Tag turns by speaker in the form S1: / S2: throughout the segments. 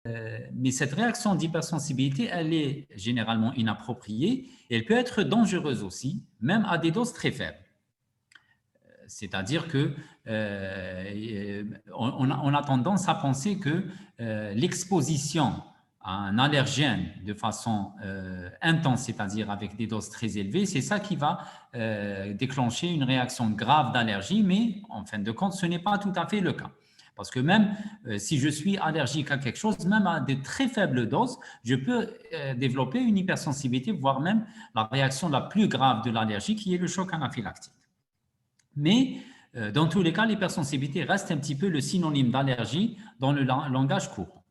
S1: mais cette réaction d'hypersensibilité, elle est généralement inappropriée et elle peut être dangereuse aussi, même à des doses très faibles. C'est-à-dire que on a tendance à penser que l'exposition à un allergène de façon intense, c'est-à-dire avec des doses très élevées, c'est ça qui va déclencher une réaction grave d'allergie, mais en fin de compte, ce n'est pas tout à fait le cas. Parce que même si je suis allergique à quelque chose, même à de très faibles doses, je peux développer une hypersensibilité, voire même la réaction la plus grave de l'allergie, qui est le choc anaphylactique. Mais dans tous les cas, l'hypersensibilité reste un petit peu le synonyme d'allergie dans le langage courant.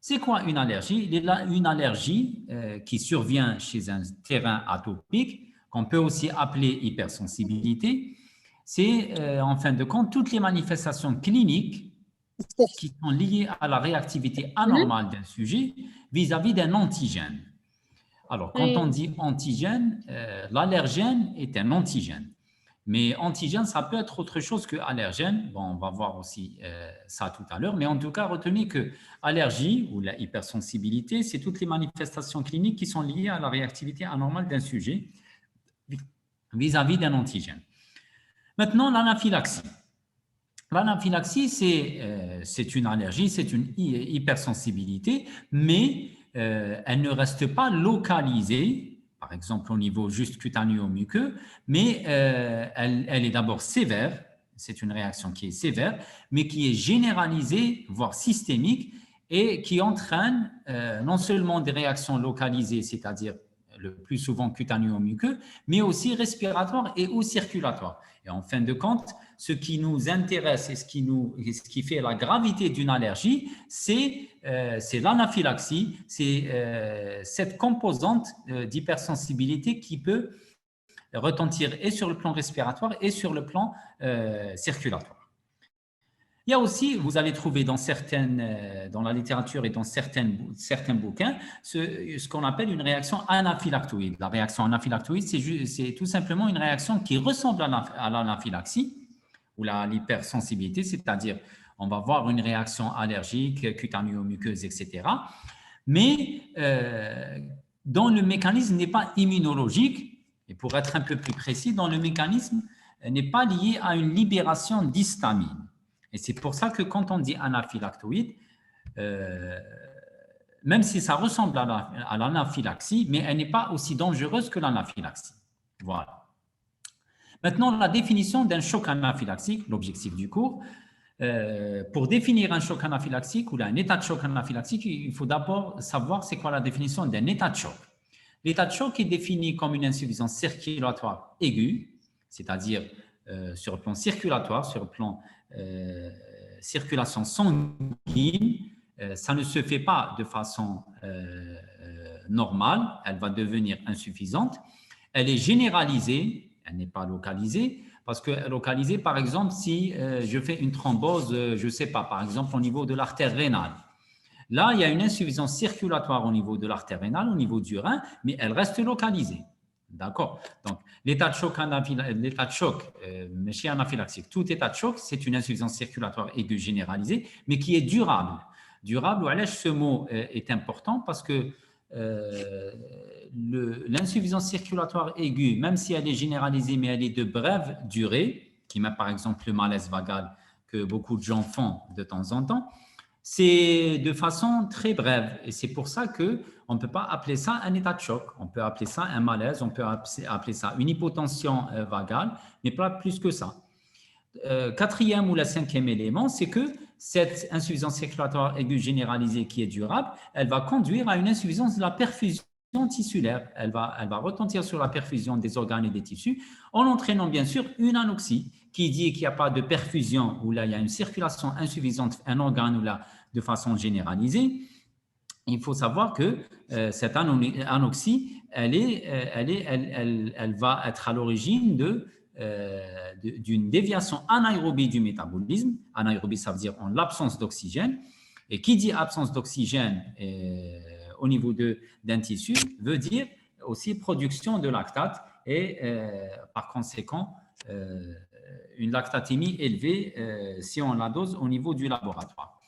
S1: C'est quoi une allergie? Une allergie qui survient chez un terrain atopique, qu'on peut aussi appeler hypersensibilité, c'est en fin de compte toutes les manifestations cliniques qui sont liées à la réactivité
S2: Mhm.
S1: anormale d'un sujet vis-à-vis d'un antigène. Alors, quand on
S2: Oui.
S1: dit antigène, l'allergène est un antigène. Mais antigène, ça peut être autre chose que allergène. Bon, on va voir aussi ça tout à l'heure. Mais en tout cas, retenez que allergie ou la hypersensibilité, c'est toutes les manifestations cliniques qui sont liées à la réactivité anormale d'un sujet vis-à-vis d'un antigène. Maintenant, l'anaphylaxie. L'anaphylaxie, c'est une allergie, c'est une hypersensibilité, mais elle ne reste pas localisée, par exemple au niveau juste cutanéo-muqueux, mais elle est d'abord sévère, c'est une réaction qui est sévère, mais qui est généralisée, voire systémique, et qui entraîne non seulement des réactions localisées, c'est-à-dire le plus souvent cutanéo-muqueux, mais aussi respiratoires et ou circulatoires. Et en fin de compte, ce qui nous intéresse et ce qui fait la gravité d'une allergie, c'est l'anaphylaxie, c'est cette composante d'hypersensibilité qui peut retentir et sur le plan respiratoire et sur le plan circulatoire. Il y a aussi, vous allez trouver dans la littérature et dans certains bouquins, ce qu'on appelle une réaction anaphylactoïde. La réaction anaphylactoïde, c'est tout simplement une réaction qui ressemble à l'anaphylaxie ou à l'hypersensibilité, c'est-à-dire on va voir une réaction allergique, cutanéo-muqueuse, etc. Mais dont le mécanisme n'est pas immunologique, et pour être un peu plus précis, dont le mécanisme n'est pas lié à une libération d'histamine. Et c'est pour ça que quand on dit anaphylactoïde, même si ça ressemble à l'anaphylaxie, mais elle n'est pas aussi dangereuse que l'anaphylaxie. Voilà. Maintenant, la définition d'un choc anaphylaxique, l'objectif du cours. Pour définir un choc anaphylaxique ou un état de choc anaphylaxique, il faut d'abord savoir c'est quoi la définition d'un état de choc. L'état de choc est défini comme une insuffisance circulatoire aiguë, c'est-à-dire sur le plan circulatoire, sur le plan circulation sanguine, ça ne se fait pas de façon normale, elle va devenir insuffisante. Elle est généralisée, elle n'est pas localisée, parce que localisée, par exemple, si je fais une thrombose, je ne sais pas, par exemple, au niveau de l'artère rénale. Là, il y a une insuffisance circulatoire au niveau de l'artère rénale, au niveau du rein, mais elle reste localisée. D'accord? Donc, l'état de choc, chez anaphylaxique, tout état de choc, c'est une insuffisance circulatoire aiguë généralisée, mais qui est durable. Durable, ce mot est important parce que l'insuffisance circulatoire aiguë, même si elle est généralisée, mais elle est de brève durée, qui met par exemple le malaise vagal que beaucoup de gens font de temps en temps, c'est de façon très brève. Et c'est pour ça qu'on ne peut pas appeler ça un état de choc. On peut appeler ça un malaise, on peut appeler ça une hypotension vagale, mais pas plus que ça. Quatrième ou le cinquième élément, c'est que cette insuffisance circulatoire aiguë généralisée qui est durable, elle va conduire à une insuffisance de la perfusion tissulaire. Elle va retentir sur la perfusion des organes et des tissus en entraînant bien sûr une anoxie qui dit qu'il n'y a pas de perfusion ou là il y a une circulation insuffisante un organe ou là de façon généralisée. Il faut savoir que cette anoxie, elle va être à l'origine d'une déviation anaérobie du métabolisme. Anaérobie, ça veut dire en l'absence d'oxygène. Et qui dit absence d'oxygène au niveau d'un tissu veut dire aussi production de lactate et par conséquent une lactatémie élevée si on la dose au niveau du laboratoire.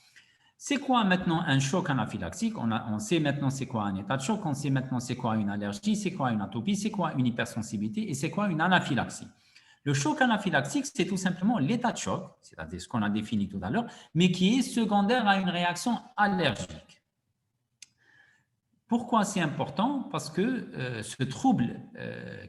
S1: C'est quoi maintenant un choc anaphylactique? On sait maintenant c'est quoi un état de choc, on sait maintenant c'est quoi une allergie, c'est quoi une atopie, c'est quoi une hypersensibilité et c'est quoi une anaphylaxie. Le choc anaphylactique, c'est tout simplement l'état de choc, c'est-à-dire ce qu'on a défini tout à l'heure, mais qui est secondaire à une réaction allergique. Pourquoi c'est important? Parce que ce trouble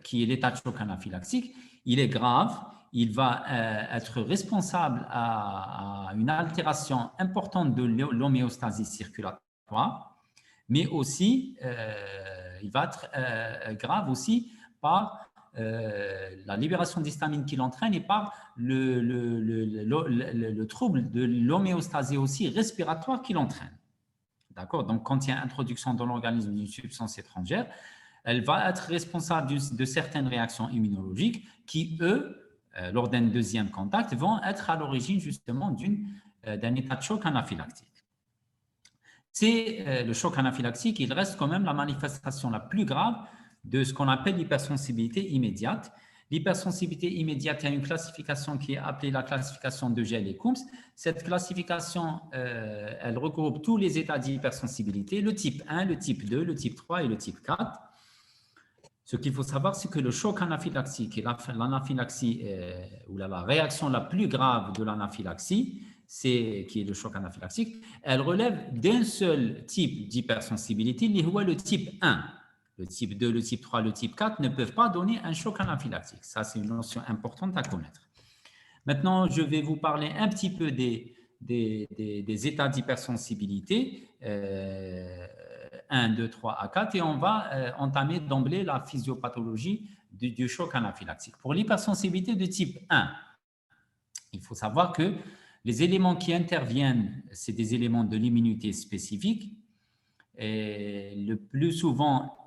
S1: qui est l'état de choc anaphylactique, il est grave, il va être responsable à une altération importante de l'homéostasie circulatoire, mais aussi il va être grave aussi par la libération d'histamine qui l'entraîne et par le trouble de l'homéostasie aussi respiratoire qui l'entraîne. D'accord? Donc, quand il y a introduction dans l'organisme d'une substance étrangère, elle va être responsable de certaines réactions immunologiques qui, lors d'un deuxième contact, vont être à l'origine justement d'un état de choc anaphylactique. Le choc anaphylactique, il reste quand même la manifestation la plus grave de ce qu'on appelle l'hypersensibilité immédiate. L'hypersensibilité immédiate, il y a une classification qui est appelée la classification de Gell et Coombs. Cette classification, elle regroupe tous les états d'hypersensibilité, le type 1, le type 2, le type 3 et le type 4. Ce qu'il faut savoir, c'est que le choc anaphylaxique et l'anaphylaxie, ou la réaction la plus grave de l'anaphylaxie, qui est le choc anaphylaxique, elle relève d'un seul type d'hypersensibilité, le type 1. Le type 2, le type 3, le type 4 ne peuvent pas donner un choc anaphylactique. Ça, c'est une notion importante à connaître. Maintenant, je vais vous parler un petit peu des états d'hypersensibilité, 1, 2, 3 à 4, et on va entamer d'emblée la physiopathologie du choc anaphylactique. Pour l'hypersensibilité de type 1, il faut savoir que les éléments qui interviennent, c'est des éléments de l'immunité spécifique. Et le plus souvent,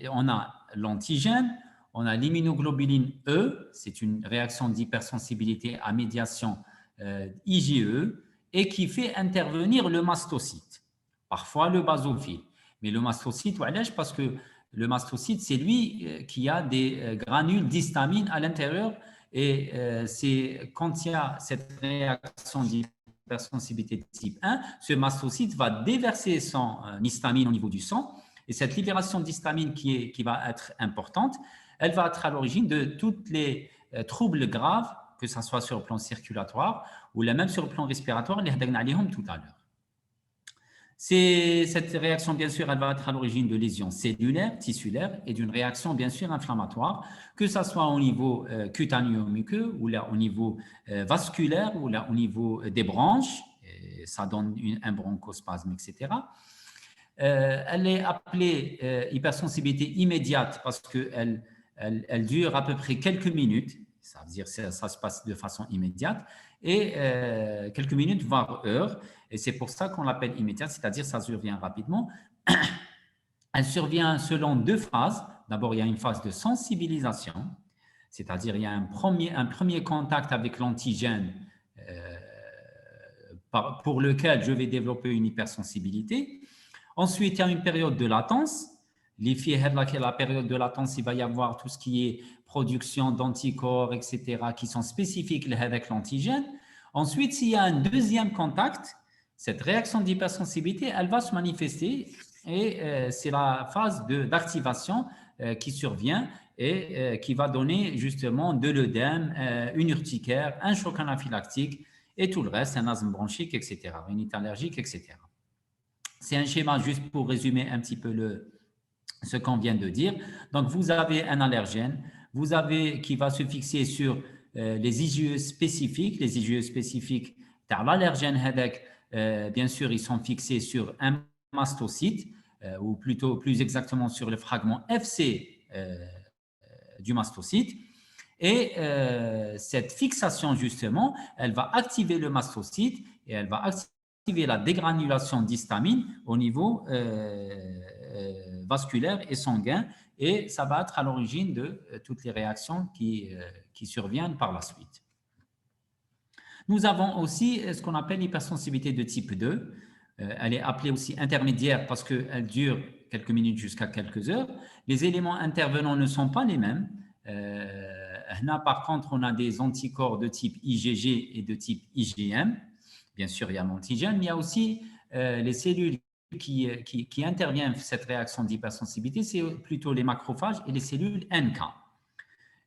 S1: on a l'antigène, on a l'immunoglobuline E, c'est une réaction d'hypersensibilité à médiation IgE, et qui fait intervenir le mastocyte, parfois le basophile. Mais le mastocyte, parce que le mastocyte, c'est lui qui a des granules d'histamine à l'intérieur, et c'est quand il y a cette réaction d'hypersensibilité de type 1, ce mastocyte va déverser son histamine au niveau du sang, et cette libération d'histamine qui va être importante, elle va être à l'origine de tous les troubles graves, que ce soit sur le plan circulatoire ou même sur le plan respiratoire, les hadagna tout à l'heure. Cette réaction, bien sûr, elle va être à l'origine de lésions cellulaires, tissulaires et d'une réaction, bien sûr, inflammatoire, que ce soit au niveau cutanéo-muqueux ou là au niveau vasculaire ou là au niveau des branches, et ça donne un bronchospasme, etc. Elle est appelée hypersensibilité immédiate parce qu'elle elle dure à peu près quelques minutes, ça veut dire que ça se passe de façon immédiate, et quelques minutes, voire heures, et c'est pour ça qu'on l'appelle immédiate, c'est-à-dire ça survient rapidement. Elle survient selon deux phases. D'abord, il y a une phase de sensibilisation, c'est-à-dire il y a un premier contact avec l'antigène pour lequel je vais développer une hypersensibilité. Ensuite, il y a une période de latence. La période de latence, il va y avoir tout ce qui est production d'anticorps, etc., qui sont spécifiques avec l'antigène. Ensuite, s'il y a un deuxième contact, cette réaction d'hypersensibilité, elle va se manifester et c'est la phase d'activation qui survient et qui va donner justement de l'œdème, une urticaire, un choc anaphylactique et tout le reste, un asthme bronchique, etc., rhinite allergique, etc. C'est un schéma juste pour résumer un petit peu ce qu'on vient de dire. Donc, vous avez un allergène, qui va se fixer sur les IgE spécifiques. Les IgE spécifiques, l'allergène HEDEC, bien sûr, ils sont fixés sur un mastocyte, ou plutôt plus exactement sur le fragment FC du mastocyte. Et cette fixation, justement, elle va activer le mastocyte et elle va activer la dégranulation d'histamine au niveau vasculaire et sanguin, et ça va être à l'origine de toutes les réactions qui surviennent par la suite. Nous avons aussi ce qu'on appelle l'hypersensibilité de type 2. Elle est appelée aussi intermédiaire parce qu'elle dure quelques minutes jusqu'à quelques heures. Les éléments intervenants ne sont pas les mêmes. Là, par contre, on a des anticorps de type IgG et de type IgM. Bien sûr, il y a l'antigène, mais il y a aussi les cellules qui interviennent cette réaction d'hypersensibilité, c'est plutôt les macrophages et les cellules NK.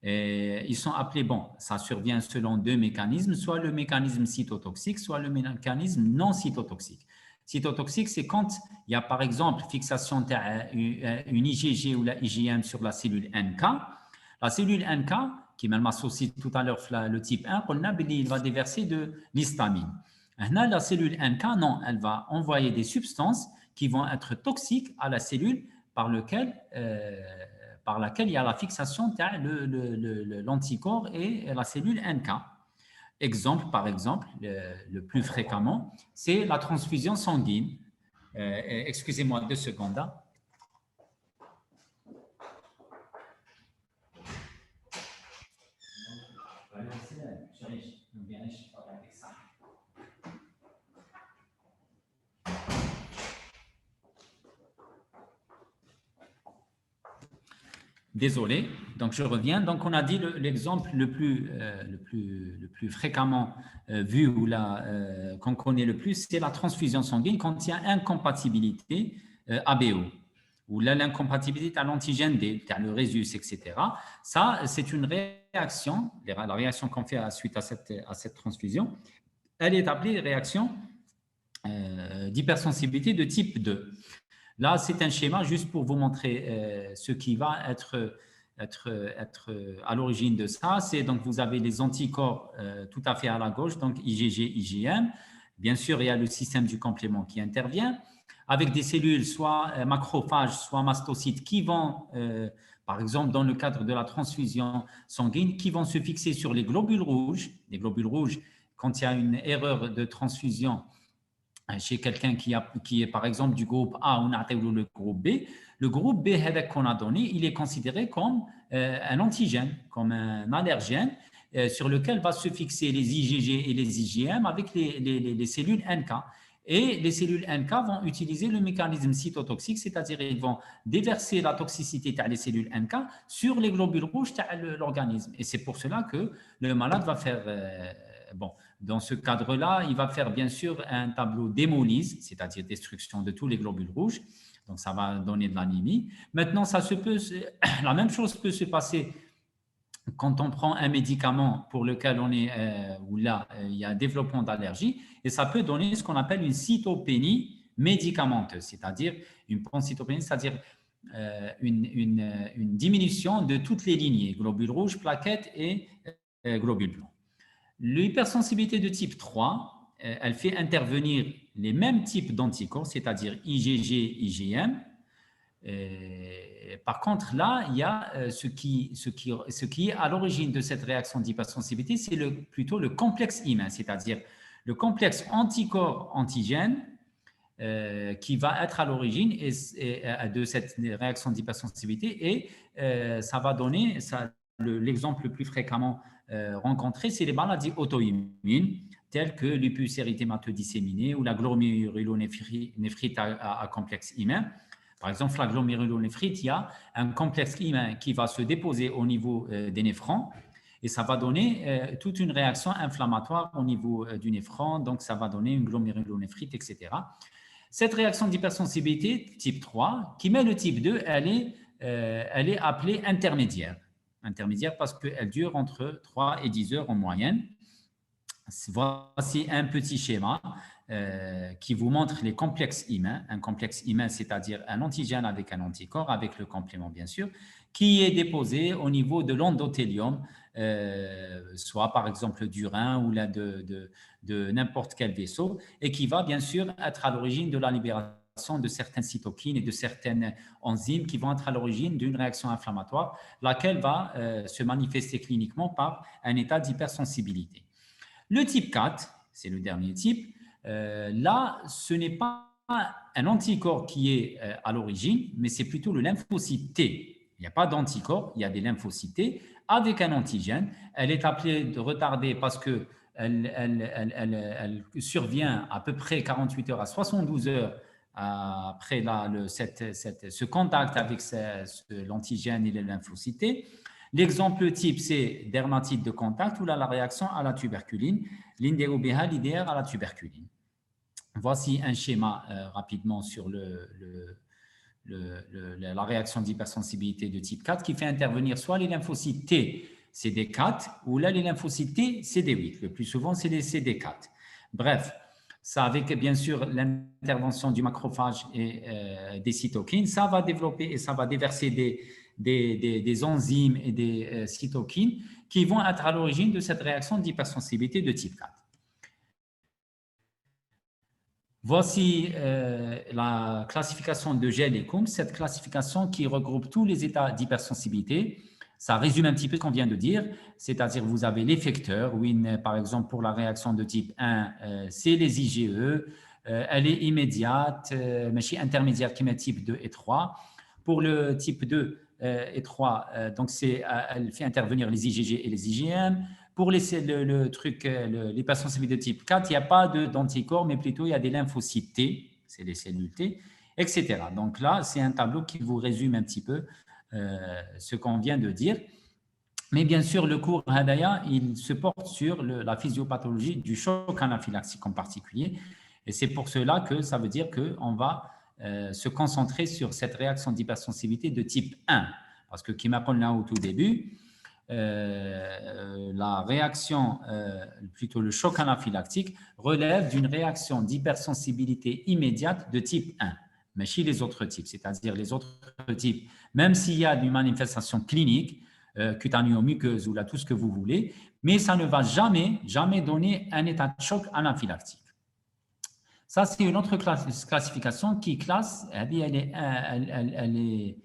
S1: Et ils sont appelés, bon, ça survient selon deux mécanismes, soit le mécanisme cytotoxique, soit le mécanisme non cytotoxique. Cytotoxique, c'est quand il y a par exemple fixation d'une IgG ou la IgM sur la cellule NK. La cellule NK, qui m'a associé tout à l'heure le type 1, il va déverser de l'histamine. La cellule NK, non, elle va envoyer des substances qui vont être toxiques à la cellule par laquelle il y a la fixation de l'anticorps et la cellule NK. Exemple, par exemple, le plus fréquemment, c'est la transfusion sanguine. Excusez-moi 2 secondes. Hein. Désolé, donc je reviens. Donc on a dit l'exemple le plus fréquemment vu ou qu'on connaît le plus, c'est la transfusion sanguine quand il y a incompatibilité ABO ou l'incompatibilité à l'antigène D, le résus, etc. Ça, c'est une réaction, la réaction qu'on fait suite à cette transfusion, elle est appelée réaction d'hypersensibilité de type 2. Là, c'est un schéma juste pour vous montrer ce qui va être à l'origine de ça. C'est donc vous avez les anticorps tout à fait à la gauche, donc IgG, IgM. Bien sûr, il y a le système du complément qui intervient avec des cellules soit macrophages, soit mastocytes qui vont, par exemple, dans le cadre de la transfusion sanguine, qui vont se fixer sur les globules rouges. Les globules rouges, quand il y a une erreur de transfusion, chez quelqu'un qui est par exemple du groupe A, on a le groupe B. Le groupe B qu'on a donné, il est considéré comme un antigène, comme un allergène sur lequel va se fixer les IgG et les IgM avec les cellules NK. Et les cellules NK vont utiliser le mécanisme cytotoxique, c'est-à-dire ils vont déverser la toxicité des cellules NK sur les globules rouges de l'organisme. Et c'est pour cela que le malade va faire... dans ce cadre-là, il va faire bien sûr un tableau d'hémolyse, c'est-à-dire destruction de tous les globules rouges. Donc, ça va donner de l'anémie. Maintenant, la même chose peut se passer quand on prend un médicament pour lequel il y a un développement d'allergie, et ça peut donner ce qu'on appelle une cytopénie médicamenteuse, c'est-à-dire une pancytopénie, c'est-à-dire une diminution de toutes les lignées, globules rouges, plaquettes et globules blancs. L'hypersensibilité de type 3, elle fait intervenir les mêmes types d'anticorps, c'est-à-dire IgG, IgM. Par contre, là, il y a ce qui est à l'origine de cette réaction d'hypersensibilité, c'est plutôt le complexe humain, c'est-à-dire le complexe anticorps-antigène qui va être à l'origine de cette réaction d'hypersensibilité et ça va donner, l'exemple le plus fréquemment rencontré, c'est les maladies auto-immunes telles que lupus érythémateux disséminé ou la glomérulonéphrite à complexe humain. Par exemple, la glomérulonéphrite, il y a un complexe humain qui va se déposer au niveau des néphrons et ça va donner toute une réaction inflammatoire au niveau du néphron, donc ça va donner une glomérulonéphrite, etc. Cette réaction d'hypersensibilité type 3, qui met le type 2, elle est appelée intermédiaire. Intermédiaire parce qu'elle dure entre 3 et 10 heures en moyenne. Voici un petit schéma qui vous montre les complexes humains. Un complexe humain, c'est-à-dire un antigène avec un anticorps, avec le complément bien sûr, qui est déposé au niveau de l'endothélium, soit par exemple du rein ou de n'importe quel vaisseau, et qui va bien sûr être à l'origine de la libération de certaines cytokines et de certaines enzymes qui vont être à l'origine d'une réaction inflammatoire, laquelle va se manifester cliniquement par un état d'hypersensibilité. Le type 4, c'est le dernier type, là, ce n'est pas un anticorps qui est à l'origine, mais c'est plutôt le lymphocyte T. Il n'y a pas d'anticorps, il y a des lymphocytes T avec un antigène. Elle est appelée retardée parce que elle survient à peu près 48 heures à 72 heures après ce contact avec l'antigène et les lymphocytes T. L'exemple type, c'est dermatite de contact ou la réaction à la tuberculine, l'indéobéha l'IDR à la tuberculine. Voici un schéma rapidement sur la réaction d'hypersensibilité de type 4 qui fait intervenir soit les lymphocytes T CD4 ou là les lymphocytes T CD8. Le plus souvent, c'est les CD4. Bref, ça avec bien sûr l'intervention du macrophage et des cytokines, ça va développer et ça va déverser des enzymes et des cytokines qui vont être à l'origine de cette réaction d'hypersensibilité de type 4. Voici la classification de Gell et Coombs, cette classification qui regroupe tous les états d'hypersensibilité. Ça résume un petit peu ce qu'on vient de dire, c'est-à-dire vous avez l'effecteur, par exemple pour la réaction de type 1, c'est les IgE, elle est immédiate, mais intermédiaire qui met type 2 et 3. Pour le type 2 et 3, donc elle fait intervenir les IgG et les IgM. Pour l'hypersensibilité de type 4, il n'y a pas d'anticorps, mais plutôt il y a des lymphocytes T, c'est les cellules T, etc. Donc là, c'est un tableau qui vous résume un petit peu ce qu'on vient de dire. Mais bien sûr, le cours Hadaya, il se porte sur la physiopathologie du choc anaphylaxique en particulier. Et c'est pour cela que ça veut dire qu'on va se concentrer sur cette réaction d'hypersensibilité de type 1. Parce que qui m'appelle là au tout début, la réaction, plutôt le choc anaphylactique, relève d'une réaction d'hypersensibilité immédiate de type 1. Mais chez les autres types, c'est-à-dire les autres types, même s'il y a une manifestation clinique, cutanéo-muqueuse ou là, tout ce que vous voulez, mais ça ne va jamais elle un état de choc anaphylactique. Ça, c'est une autre classification qui classe, elle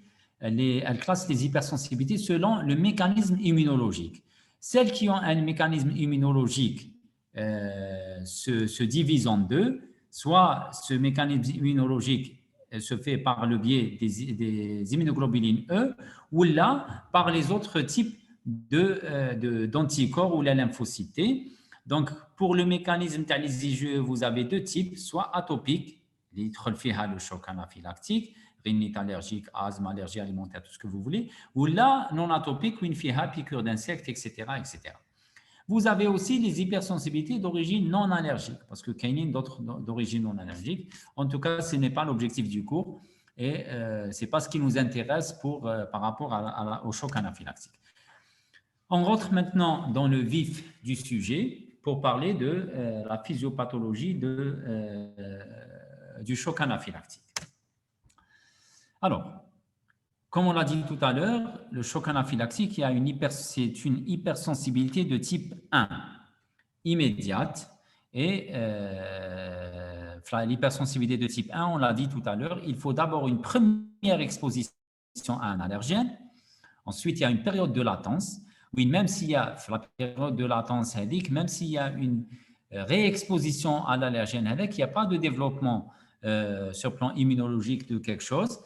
S1: classe les hypersensibilités selon le mécanisme immunologique. Celles qui ont un mécanisme immunologique se divisent en deux. Soit ce mécanisme immunologique se fait par le biais des immunoglobulines E, ou là, par les autres types d'anticorps ou la lymphocyte T. Donc, pour le mécanisme des IgE, vous avez deux types, soit atopique, le choc anaphylactique, rhinite allergique, asthme, allergie alimentaire, tout ce que vous voulez, ou là, non atopique, une piqûre d'insectes, etc., etc. Vous avez aussi les hypersensibilités d'origine non allergique, parce que qu'il y a d'autres d'origine non allergique. En tout cas, ce n'est pas l'objectif du cours et ce n'est pas ce qui nous intéresse par rapport au choc anaphylactique. On rentre maintenant dans le vif du sujet pour parler de la physiopathologie du choc anaphylactique. Alors, comme on l'a dit tout à l'heure, le choc anaphylactique, c'est une hypersensibilité de type 1, immédiate. Et l'hypersensibilité de type 1, on l'a dit tout à l'heure, il faut d'abord une première exposition à un allergène. Ensuite, il y a une période de latence. Oui, même s'il y a la période de latence, même s'il y a une réexposition à l'allergène, il n'y a pas de développement sur le plan immunologique de quelque chose.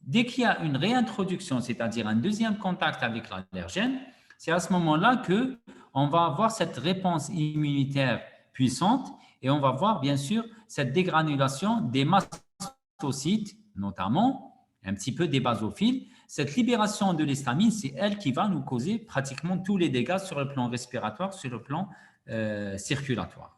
S1: Dès qu'il y a une réintroduction, c'est-à-dire un deuxième contact avec l'allergène, c'est à ce moment-là qu'on va avoir cette réponse immunitaire puissante et on va voir bien sûr cette dégranulation des mastocytes, notamment un petit peu des basophiles. Cette libération de l'histamine, c'est elle qui va nous causer pratiquement tous les dégâts sur le plan respiratoire, sur le plan circulatoire.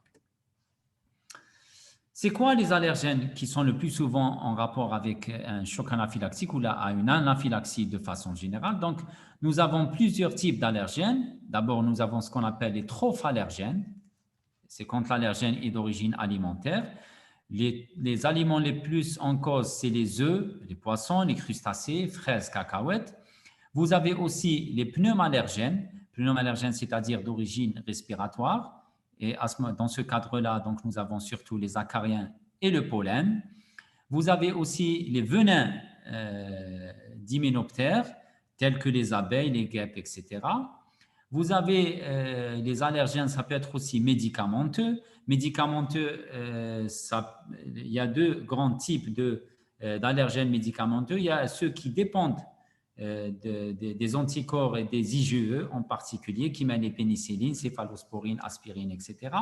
S1: C'est quoi les allergènes qui sont le plus souvent en rapport avec un choc anaphylactique ou à une anaphylaxie de façon générale? Donc, nous avons plusieurs types d'allergènes. D'abord, nous avons ce qu'on appelle les trophallergènes. C'est quand l'allergène est d'origine alimentaire. Les aliments les plus en cause, c'est les œufs, les poissons, les crustacés, fraises, cacahuètes. Vous avez aussi les pneumallergènes. Pneumallergènes, c'est-à-dire d'origine respiratoire. Et dans ce cadre-là, donc, nous avons surtout les acariens et le pollen. Vous avez aussi les venins d'hyménoptères, tels que les abeilles, les guêpes, etc. Vous avez les allergènes, ça peut être aussi médicamenteux. Médicamenteux, il y a deux grands types d'allergènes médicamenteux. Il y a ceux qui dépendent des anticorps et des IgE en particulier, qui mènent les pénicillines, céphalosporines, aspirine, etc.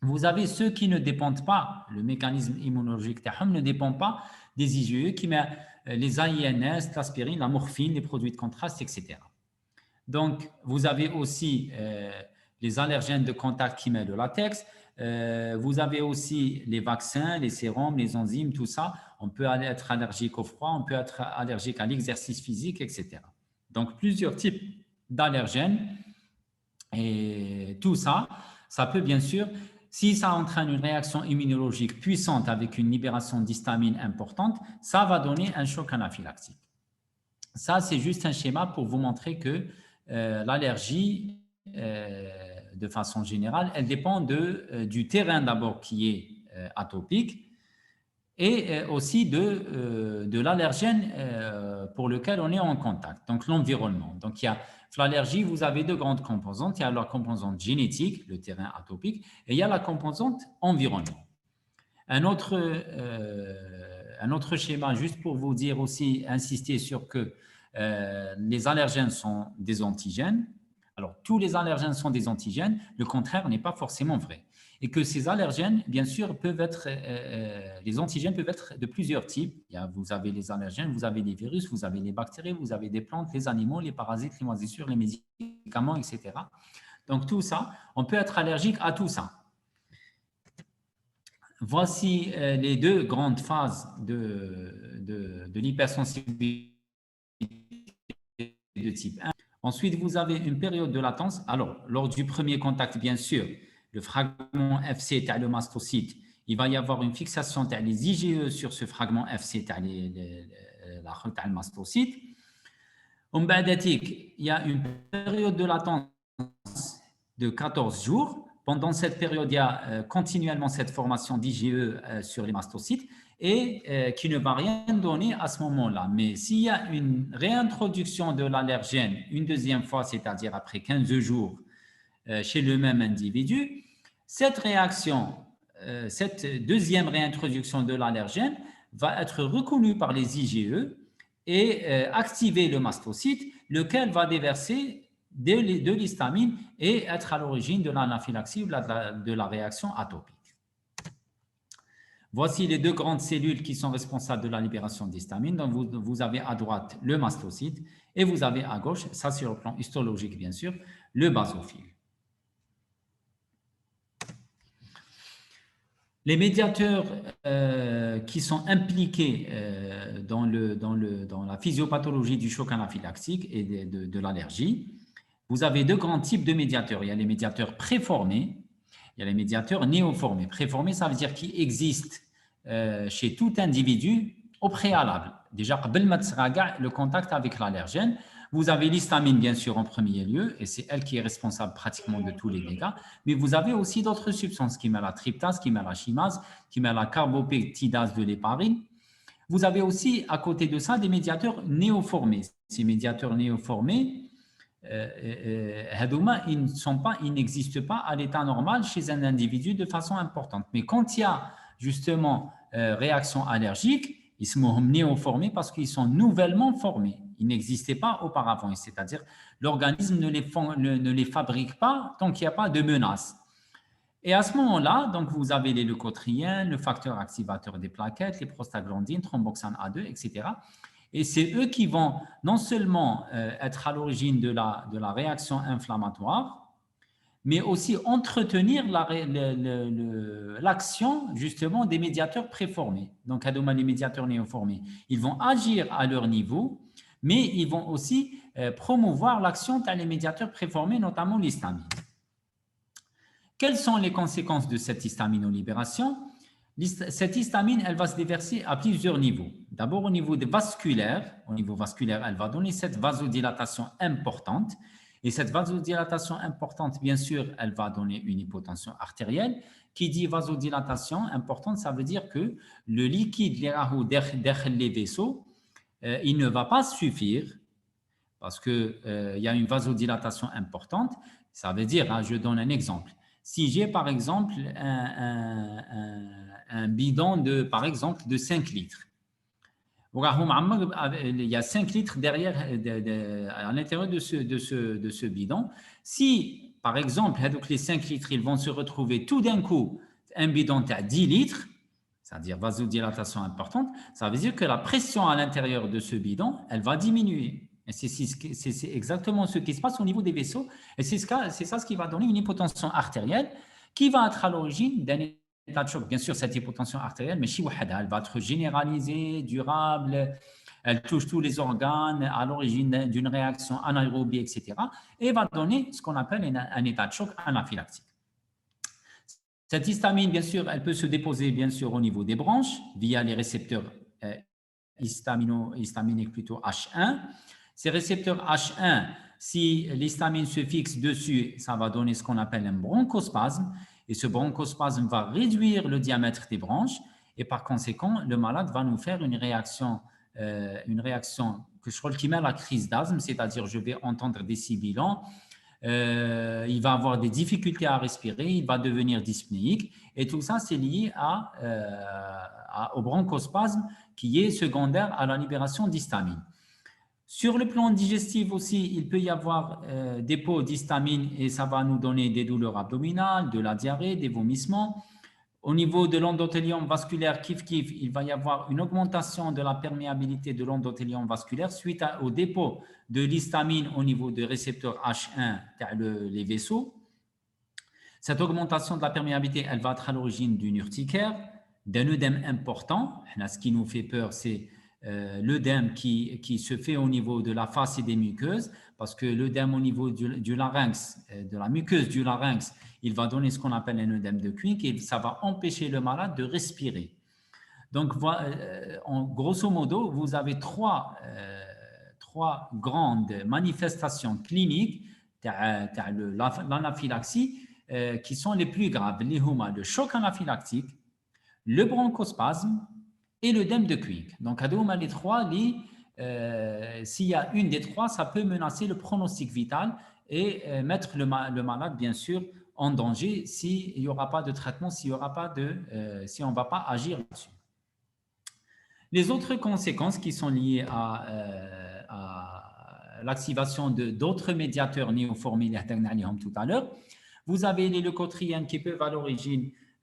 S1: Vous avez ceux qui ne dépendent pas, le mécanisme immunologique ne dépend pas des IgE, qui mettent les AINS, l'aspirine, la morphine, les produits de contraste, etc. Donc, vous avez aussi les allergènes de contact qui mettent le latex. Vous avez aussi les vaccins, les sérums, les enzymes, tout ça. On peut être allergique au froid, on peut être allergique à l'exercice physique, etc. Donc, plusieurs types d'allergènes. Et tout ça, ça peut bien sûr, si ça entraîne une réaction immunologique puissante avec une libération d'histamine importante, ça va donner un choc anaphylactique. Ça, c'est juste un schéma pour vous montrer que l'allergie, de façon générale, elle dépend du terrain d'abord qui est atopique et aussi de l'allergène pour lequel on est en contact, donc l'environnement. Donc, il y a l'allergie, vous avez deux grandes composantes. Il y a la composante génétique, le terrain atopique, et il y a la composante environnement. Un autre schéma, juste pour vous dire aussi, insister sur que les allergènes sont des antigènes. Alors, tous les allergènes sont des antigènes, le contraire n'est pas forcément vrai. Et que ces allergènes, bien sûr, peuvent être, les antigènes peuvent être de plusieurs types. Vous avez les allergènes, vous avez les virus, vous avez les bactéries, vous avez des plantes, les animaux, les parasites, les moisissures, les médicaments, etc. Donc, tout ça, on peut être allergique à tout ça. Voici les deux grandes phases de l'hypersensibilité de type 1. Ensuite, vous avez une période de latence. Alors, lors du premier contact, bien sûr, le fragment FC, le mastocyte, il va y avoir une fixation des IgE sur ce fragment FC, le mastocyte. Il y a une période de latence de 14 jours. Pendant cette période, il y a continuellement cette formation d'IgE sur les mastocytes et qui ne va rien donner à ce moment-là. Mais s'il y a une réintroduction de l'allergène une deuxième fois, c'est-à-dire après 15 jours chez le même individu, cette réaction, cette deuxième réintroduction de l'allergène va être reconnue par les IgE et activer le mastocyte, lequel va déverser de l'histamine et être à l'origine de l'anaphylaxie ou de la réaction atopique. Voici les deux grandes cellules qui sont responsables de la libération d'histamine. Donc, vous avez à droite le mastocyte et vous avez à gauche, ça sur le plan histologique bien sûr, le basophile. Les médiateurs qui sont impliqués dans la physiopathologie du choc anaphylactique et de l'allergie, vous avez deux grands types de médiateurs. Il y a les médiateurs préformés, il y a les médiateurs néoformés. Préformés, ça veut dire qu'ils existent chez tout individu au préalable. Déjà, le contact avec l'allergène. Vous avez l'histamine, bien sûr, en premier lieu, et c'est elle qui est responsable pratiquement de tous les dégâts. Mais vous avez aussi d'autres substances qui mettent la tryptase, qui mettent la chymase, qui mettent la carbopeptidase de l'héparine. Vous avez aussi, à côté de ça, des médiateurs néoformés. Ces médiateurs néoformés, ils n'existent pas à l'état normal chez un individu de façon importante. Mais quand il y a justement réaction allergique, ils sont néoformés parce qu'ils sont nouvellement formés. Ils n'existaient pas auparavant. C'est-à-dire, l'organisme ne les fabrique pas tant qu'il n'y a pas de menace. Et à ce moment-là, donc vous avez les leucotriens, le facteur activateur des plaquettes, les prostaglandines, thromboxane A2, etc. Et c'est eux qui vont non seulement être à l'origine de la réaction inflammatoire, mais aussi entretenir l'action justement des médiateurs préformés. Donc, les médiateurs néoformés, ils vont agir à leur niveau, mais ils vont aussi promouvoir l'action des médiateurs préformés, notamment l'histamine. Quelles sont les conséquences de cette histaminolibération ? Cette histamine, elle va se déverser à plusieurs niveaux. D'abord, au niveau vasculaire. Au niveau vasculaire, elle va donner cette vasodilatation importante. Et cette vasodilatation importante, bien sûr, elle va donner une hypotension artérielle. Qui dit vasodilatation importante, ça veut dire que le liquide, les vaisseaux, il ne va pas suffire parce qu'il y a une vasodilatation importante. Ça veut dire, je donne un exemple. Si j'ai par exemple un bidon par exemple, de 5 litres, il y a 5 litres derrière, à l'intérieur de ce bidon. Si, par exemple, les 5 litres, ils vont se retrouver tout d'un coup, un bidon à 10 litres, c'est-à-dire vasodilatation importante, ça veut dire que la pression à l'intérieur de ce bidon, elle va diminuer. Et c'est exactement ce qui se passe au niveau des vaisseaux. Et c'est ça ce qui va donner une hypotension artérielle qui va être à l'origine d'un état de choc. Bien sûr, cette hypotension artérielle, mais elle va être généralisée, durable, elle touche tous les organes à l'origine d'une réaction anaérobie, etc. Et va donner ce qu'on appelle un état de choc anaphylactique. Cette histamine, bien sûr, elle peut se déposer bien sûr au niveau des branches via les récepteurs histaminiques plutôt H1. Ces récepteurs H1, si l'histamine se fixe dessus, ça va donner ce qu'on appelle un bronchospasme. Et ce bronchospasme va réduire le diamètre des branches. Et par conséquent, le malade va nous faire une réaction que je crois qui met à la crise d'asthme, c'est-à-dire je vais entendre des sibilants. Il va avoir des difficultés à respirer, il va devenir dyspnéique. Et tout ça, c'est lié au bronchospasme qui est secondaire à la libération d'histamine. Sur le plan digestif aussi, il peut y avoir des dépôt d'histamine et ça va nous donner des douleurs abdominales, de la diarrhée, des vomissements. Au niveau de l'endothélium vasculaire, il va y avoir une augmentation de la perméabilité de l'endothélium vasculaire suite au dépôt de l'histamine au niveau des récepteurs H1, les vaisseaux. Cette augmentation de la perméabilité, elle va être à l'origine d'une urticaire, d'un œdème important. Ce qui nous fait peur, c'est l'œdème qui se fait au niveau de la face et des muqueuses, parce que l'œdème au niveau du larynx, de la muqueuse du larynx, il va donner ce qu'on appelle un œdème de Quincke et ça va empêcher le malade de respirer. Donc, grosso modo, vous avez trois grandes manifestations cliniques de l'anaphylaxie qui sont les plus graves. Le choc anaphylactique, le bronchospasme et l'œdème de Quincke. Donc, les trois, s'il y a une des trois, ça peut menacer le pronostic vital et mettre le malade, bien sûr, en danger s'il n'y aura pas de traitement, si on ne va pas agir là-dessus. Les autres conséquences qui sont liées à l'activation d'autres médiateurs néoformés tout à l'heure, vous avez les leucotriènes qui peuvent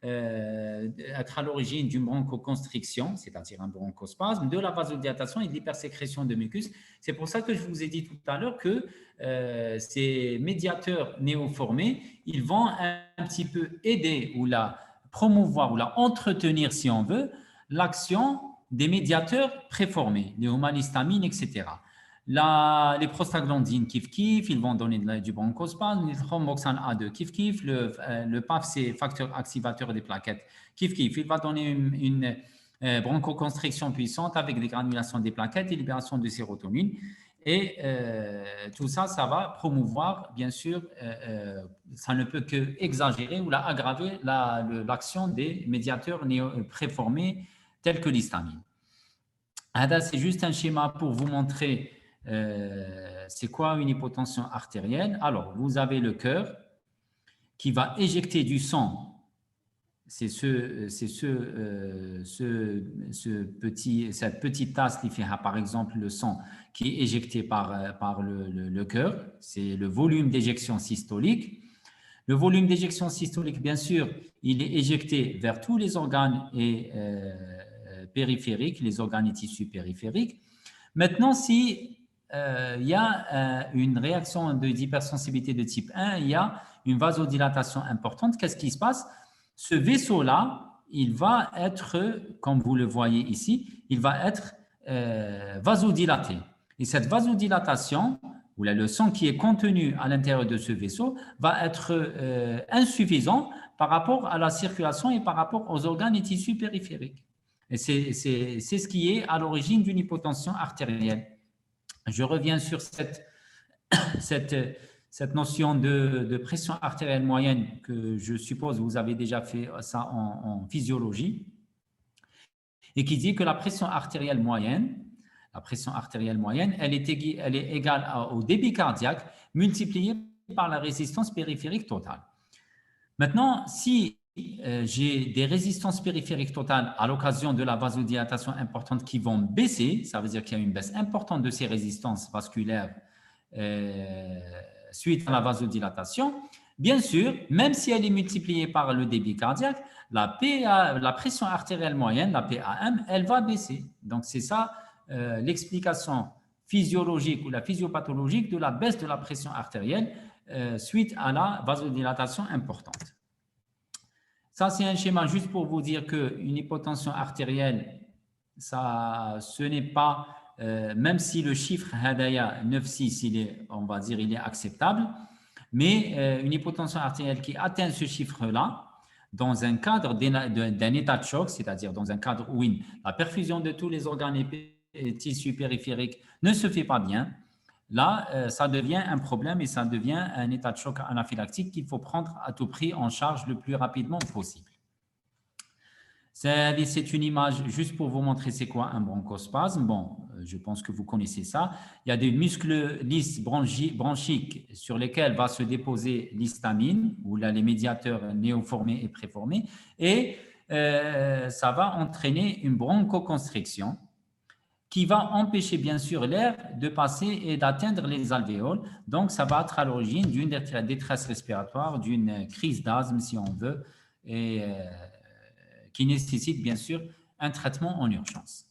S1: être à l'origine d'une bronchoconstriction, c'est-à-dire un bronchospasme, de la vasodilatation et de l'hypersécrétion de mucus. C'est pour ça que je vous ai dit tout à l'heure que ces médiateurs néoformés, ils vont un petit peu aider ou la promouvoir ou la entretenir, si on veut, l'action des médiateurs préformés, les homalhistamines, etc. Les prostaglandines ils vont donner du bronchospasme, les thromboxane A2 le PAF c'est facteur activateur des plaquettes il va donner une bronchoconstriction puissante avec des granulations des plaquettes et libération de sérotonine et tout ça, ça va promouvoir, bien sûr, ça ne peut que exagérer ou aggraver l'action des médiateurs préformés tels que l'histamine. C'est juste un schéma pour vous montrer c'est quoi une hypotension artérielle. Alors, vous avez le cœur qui va éjecter du sang. C'est cette petite tasse qui fait, par exemple, le sang qui est éjecté par le cœur. C'est le volume d'éjection systolique. Le volume d'éjection systolique, bien sûr, il est éjecté vers tous les organes périphériques, les organes et tissus périphériques. Maintenant, si il y a une réaction d'hypersensibilité de type 1, il y a une vasodilatation importante. Qu'est-ce qui se passe? Ce vaisseau-là, il va être, comme vous le voyez ici, il va être vasodilaté. Et cette vasodilatation, ou le sang qui est contenu à l'intérieur de ce vaisseau, va être insuffisant par rapport à la circulation et par rapport aux organes et tissus périphériques. Et c'est ce qui est à l'origine d'une hypotension artérielle. Je reviens sur cette notion de pression artérielle moyenne que je suppose vous avez déjà fait ça en physiologie et qui dit que la pression artérielle moyenne, elle est égale au débit cardiaque multiplié par la résistance périphérique totale. Maintenant, si j'ai des résistances périphériques totales à l'occasion de la vasodilatation importante qui vont baisser, ça veut dire qu'il y a une baisse importante de ces résistances vasculaires suite à la vasodilatation. Bien sûr, même si elle est multipliée par le débit cardiaque, la pression artérielle moyenne, la PAM, elle va baisser. Donc, c'est ça l'explication physiologique ou la physiopathologique de la baisse de la pression artérielle suite à la vasodilatation importante. Ça, c'est un schéma juste pour vous dire qu'une hypotension artérielle, ce n'est pas, même si le chiffre Hadaya 9,6, on va dire, il est acceptable, mais une hypotension artérielle qui atteint ce chiffre-là, dans un cadre d'un état de choc, c'est-à-dire dans un cadre où la perfusion de tous les organes et tissus périphériques ne se fait pas bien, là, ça devient un problème et ça devient un état de choc anaphylactique qu'il faut prendre à tout prix en charge le plus rapidement possible. C'est une image juste pour vous montrer c'est quoi un bronchospasme. Bon, je pense que vous connaissez ça. Il y a des muscles lisses bronchiques sur lesquels va se déposer l'histamine, ou là les médiateurs néoformés et préformés, et ça va entraîner une bronchoconstriction qui va empêcher bien sûr l'air de passer et d'atteindre les alvéoles. Donc, ça va être à l'origine d'une détresse respiratoire, d'une crise d'asthme si on veut, et qui nécessite bien sûr un traitement en urgence.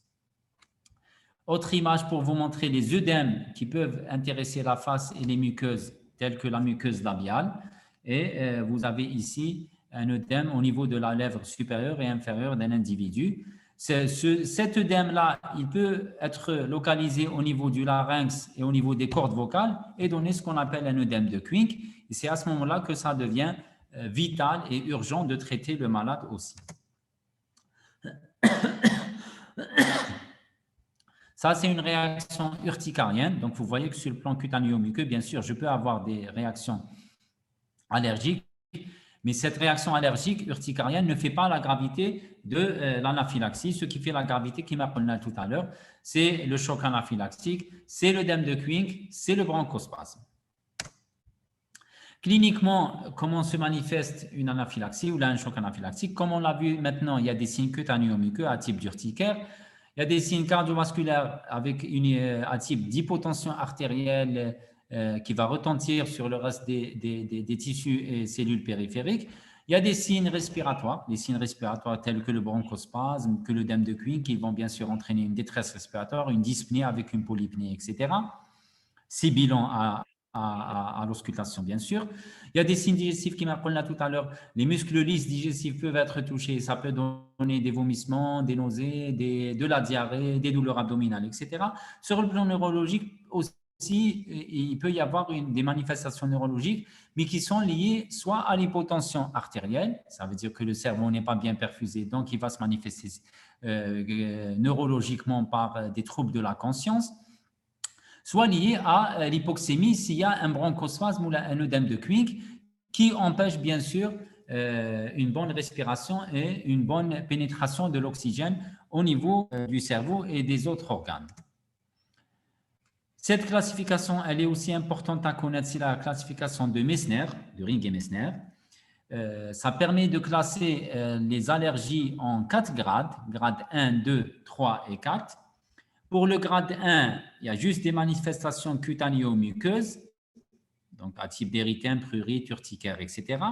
S1: Autre image pour vous montrer les œdèmes qui peuvent intéresser la face et les muqueuses, telles que la muqueuse labiale. Et vous avez ici un œdème au niveau de la lèvre supérieure et inférieure d'un individu. Cet œdème-là, il peut être localisé au niveau du larynx et au niveau des cordes vocales et donner ce qu'on appelle un œdème de Quincke. Et c'est à ce moment-là que ça devient vital et urgent de traiter le malade aussi. Ça, c'est une réaction urticarienne. Donc, vous voyez que sur le plan cutanéo-muqueux, bien sûr, je peux avoir des réactions allergiques, mais cette réaction allergique urticarienne ne fait pas la gravité de l'anaphylaxie. Ce qui fait la gravité, qui m'a parlé tout à l'heure, c'est le choc anaphylactique, c'est l'œdème de Quincke, c'est le bronchospasme. Cliniquement, comment se manifeste une anaphylaxie ou là un choc anaphylactique? Comme on l'a vu maintenant, il y a des signes cutanéo-muqueux à type d'urticaire. Il y a des signes cardiovasculaires avec un type d'hypotension artérielle qui va retentir sur le reste des tissus et cellules périphériques. Il y a des signes respiratoires, les signes respiratoires tels que le bronchospasme, que l'œdème de Quincke, qui vont bien sûr entraîner une détresse respiratoire, une dyspnée avec une polypnée, etc. Sibilant à l'auscultation, bien sûr. Il y a des signes digestifs qui m'apprennent là tout à l'heure. Les muscles lisses digestifs peuvent être touchés. Ça peut donner des vomissements, des nausées, de la diarrhée, des douleurs abdominales, etc. Sur le plan neurologique aussi, il peut y avoir des manifestations neurologiques, mais qui sont liées soit à l'hypotension artérielle, ça veut dire que le cerveau n'est pas bien perfusé, donc il va se manifester neurologiquement par des troubles de la conscience, soit lié à l'hypoxémie s'il y a un bronchospasme ou un œdème de Quincke qui empêche bien sûr une bonne respiration et une bonne pénétration de l'oxygène au niveau du cerveau et des autres organes. Cette classification, elle est aussi importante à connaître, c'est la classification de Meissner, de Ring et Meissner. Ça permet de classer les allergies en 4 grades, grade 1, 2, 3 et 4. Pour le grade 1, il y a juste des manifestations cutanéo-muqueuses, donc à type d'érythème, prurite, urticaire, etc.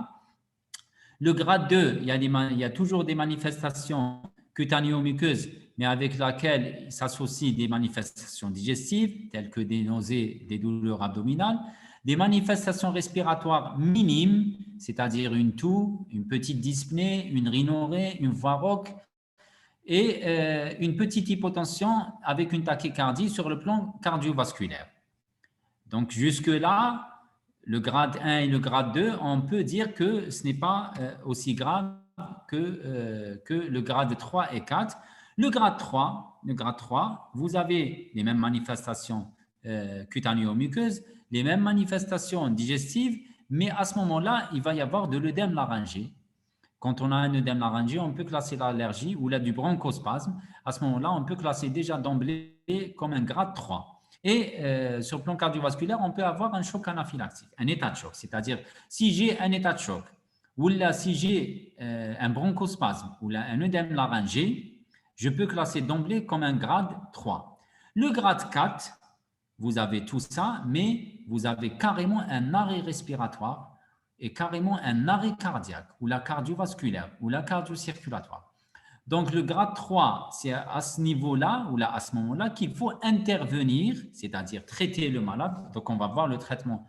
S1: Le grade 2, il y a toujours des manifestations cutanéo-muqueuses, mais avec laquelle s'associent des manifestations digestives, telles que des nausées, des douleurs abdominales, des manifestations respiratoires minimes, c'est-à-dire une toux, une petite dyspnée, une rhinorrhée, une voix rauque, et une petite hypotension avec une tachycardie sur le plan cardiovasculaire. Donc, jusque-là, le grade 1 et le grade 2, on peut dire que ce n'est pas aussi grave que le grade 3 et 4. Le grade 3, vous avez les mêmes manifestations cutanéo-muqueuses, les mêmes manifestations digestives, mais à ce moment-là, il va y avoir de l'œdème laryngé. Quand on a un œdème laryngé, on peut classer l'allergie ou du bronchospasme. À ce moment-là, on peut classer déjà d'emblée comme un grade 3. Et sur le plan cardiovasculaire, on peut avoir un choc anaphylactique, un état de choc. C'est-à-dire, si j'ai un état de choc ou là, si j'ai un bronchospasme ou là, un œdème laryngé, je peux classer d'emblée comme un grade 3. Le grade 4, vous avez tout ça, mais vous avez carrément un arrêt respiratoire et carrément un arrêt cardiaque ou la cardiovasculaire ou la cardio-circulatoire. Donc, le grade 3, c'est à ce niveau-là ou là, à ce moment-là qu'il faut intervenir, c'est-à-dire traiter le malade. Donc, on va voir le traitement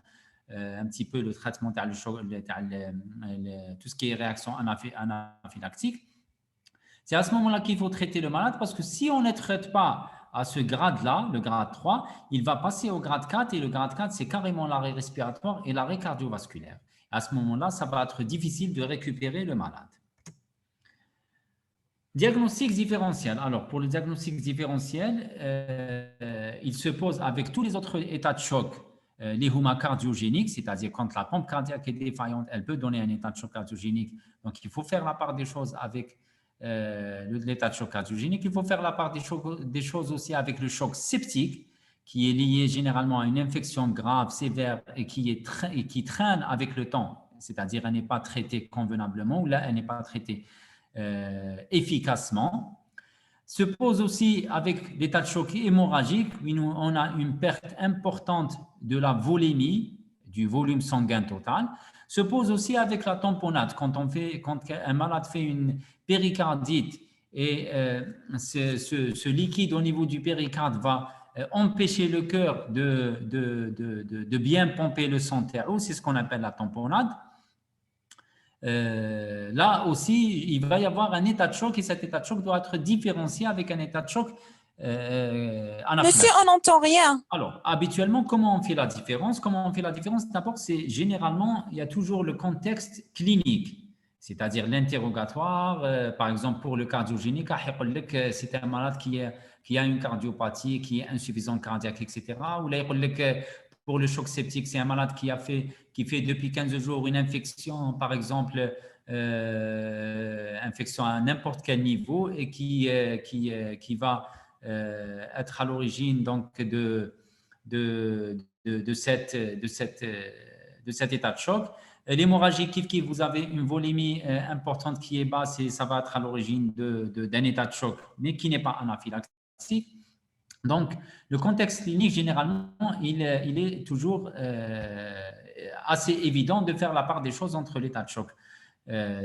S1: un petit peu le traitement de tout ce qui est réaction anaphylactique. C'est à ce moment-là qu'il faut traiter le malade parce que si on ne traite pas à ce grade-là, le grade 3, il va passer au grade 4 et le grade 4, c'est carrément l'arrêt respiratoire et l'arrêt cardiovasculaire. À ce moment-là, ça va être difficile de récupérer le malade. Diagnostic différentiel. Alors, pour le diagnostic différentiel, il se pose avec tous les autres états de choc, les huma cardiogéniques, c'est-à-dire quand la pompe cardiaque est défaillante, elle peut donner un état de choc cardiogénique. Donc, il faut faire la part des choses avec l'état de choc cardiogénique. Il faut faire la part des choses aussi avec le choc septique, qui est lié généralement à une infection grave, sévère et qui traîne avec le temps, c'est-à-dire elle n'est pas traitée convenablement ou là, elle n'est pas traitée efficacement. Se pose aussi avec l'état de choc hémorragique, où on a une perte importante de la volémie, du volume sanguin total. Se pose aussi avec la tamponnade, quand un malade fait une péricardite et ce liquide au niveau du péricarde va empêcher le cœur de bien pomper le sang terreau, c'est ce qu'on appelle la tamponnade. Là aussi, il va y avoir un état de choc et cet état de choc doit être différencié avec un état de choc anaphylactique.
S2: Monsieur, on n'entend rien.
S1: Alors, habituellement, comment on fait la différence? Comment on fait la différence? D'abord, c'est généralement, il y a toujours le contexte clinique, c'est-à-dire l'interrogatoire. Par exemple, pour le cardiogénique, c'est un malade qui a une cardiopathie, qui est insuffisante cardiaque, etc. Ou là, pour le choc septique, c'est un malade qui fait depuis 15 jours une infection, par exemple, infection à n'importe quel niveau et qui va être à l'origine donc de cet état de choc. L'hémorragie qui vous avez une volémie importante qui est basse et ça va être à l'origine d'un état de choc, mais qui n'est pas anaphylactique. Donc, le contexte clinique, généralement, il est toujours assez évident de faire la part des choses entre l'état de choc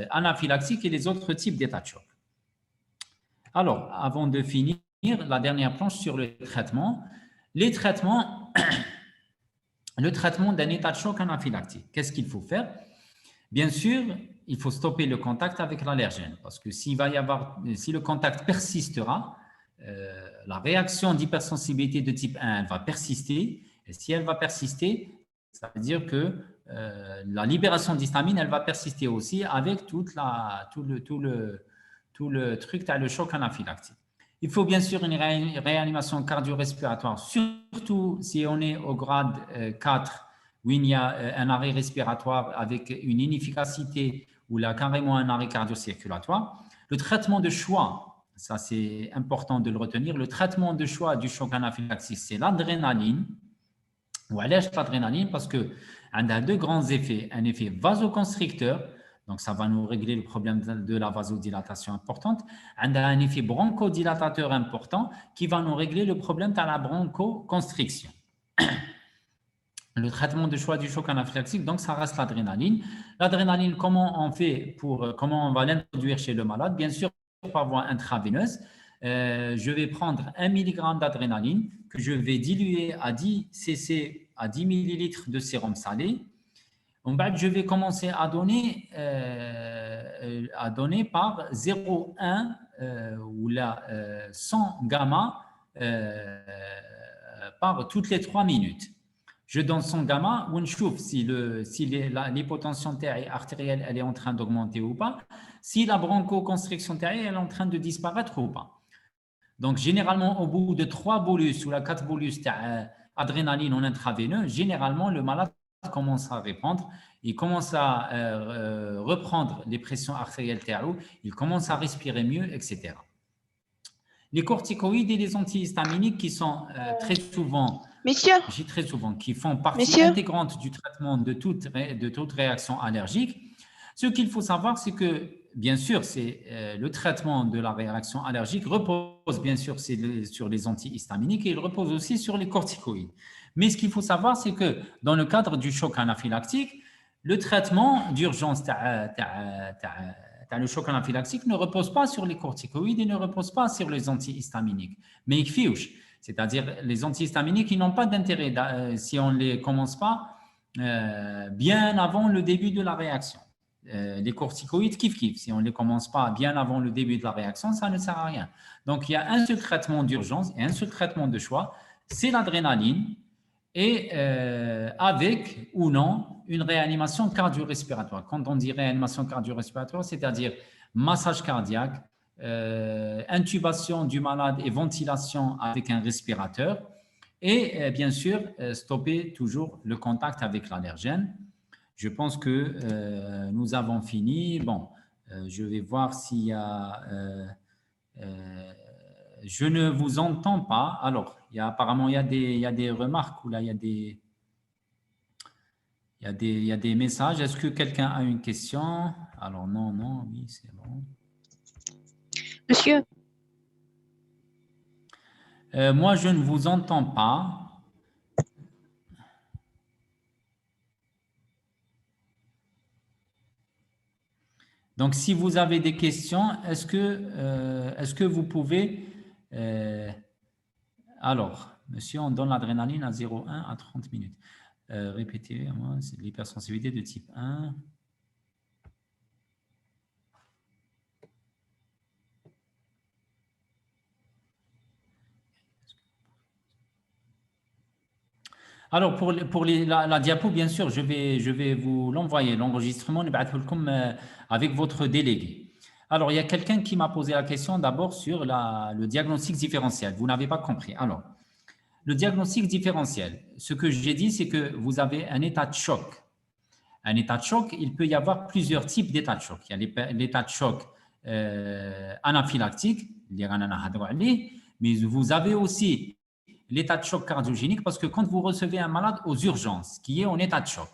S1: anaphylactique et les autres types d'états de choc. Alors, avant de finir, la dernière planche sur le traitement. Le traitement d'un état de choc anaphylactique. Qu'est-ce qu'il faut faire? Bien sûr, il faut stopper le contact avec l'allergène parce que si le contact persistera, la réaction d'hypersensibilité de type 1 elle va persister. Et si elle va persister, ça veut dire que la libération d'histamine, elle va persister aussi avec tout le truc, le choc anaphylactique. Il faut bien sûr une réanimation cardio-respiratoire, surtout si on est au grade 4, où il y a un arrêt respiratoire avec une inefficacité ou là carrément un arrêt cardio-circulatoire. Le traitement de choix, ça c'est important de le retenir, le traitement de choix du choc anaphylactique, c'est l'adrénaline. Ou l'adrénaline parce qu'elle a deux grands effets. Un effet vasoconstricteur, donc ça va nous régler le problème de la vasodilatation importante. Elle a un effet bronchodilatateur important qui va nous régler le problème de la bronchoconstriction. Le traitement de choix du choc anaphylactique, donc ça reste l'adrénaline. L'adrénaline, comment on va l'introduire chez le malade? Bien sûr, par voie intraveineuse. Je vais prendre 1 mg d'adrénaline que je vais diluer à 10 cc à 10 ml de sérum salé. Je vais commencer à donner par 0,1 ou là 100 gamma par toutes les 3 minutes. Je donne 100 gamma, on chauffe si l'hypotension artérielle elle est en train d'augmenter ou pas, si la bronchoconstriction artérielle elle est en train de disparaître ou pas. Donc, généralement, au bout de 3 bolus ou 4 bolus d'adrénaline en intraveineux, généralement, le malade commence à répondre, il commence à reprendre les pressions artérielles terreau, il commence à respirer mieux, etc. Les corticoïdes et les antihistaminiques qui sont très souvent, qui font partie intégrante du traitement de toute réaction allergique. Ce qu'il faut savoir, c'est que, bien sûr, le traitement de la réaction allergique repose bien sûr sur les antihistaminiques et il repose aussi sur les corticoïdes. Mais ce qu'il faut savoir, c'est que dans le cadre du choc anaphylactique, le traitement d'urgence le choc anaphylactique ne repose pas sur les corticoïdes et ne repose pas sur les antihistaminiques. Mais c'est-à-dire les antihistaminiques, ils n'ont pas d'intérêt si on ne les commence pas bien avant le début de la réaction. Les corticoïdes, kiff. Si on ne les commence pas bien avant le début de la réaction, ça ne sert à rien. Donc, il y a un seul traitement d'urgence et un seul traitement de choix, c'est l'adrénaline et avec ou non une réanimation cardio-respiratoire. Quand on dit réanimation cardio-respiratoire, c'est-à-dire massage cardiaque, intubation du malade et ventilation avec un respirateur et bien sûr stopper toujours le contact avec l'allergène. Je pense que nous avons fini. Bon, je vais voir s'il y a... je ne vous entends pas. Alors, apparemment, il y a des remarques ou là, il y a des messages. Est-ce que quelqu'un a une question? Alors, non, oui, c'est bon.
S2: Monsieur.
S1: Moi, je ne vous entends pas. Donc, si vous avez des questions, est-ce que vous pouvez... alors, monsieur, on donne l'adrénaline à 0,1 à 30 minutes. Répétez, moi, c'est de l'hypersensibilité de type 1. Alors, pour la diapo, bien sûr, je vais vous l'envoyer, l'enregistrement, avec votre délégué. Alors, il y a quelqu'un qui m'a posé la question d'abord sur le diagnostic différentiel. Vous n'avez pas compris. Alors, le diagnostic différentiel, ce que j'ai dit, c'est que vous avez un état de choc. Un état de choc, il peut y avoir plusieurs types d'états de choc. Il y a l'état de choc anaphylactique, mais vous avez aussi l'état de choc cardiogénique parce que quand vous recevez un malade aux urgences qui est en état de choc,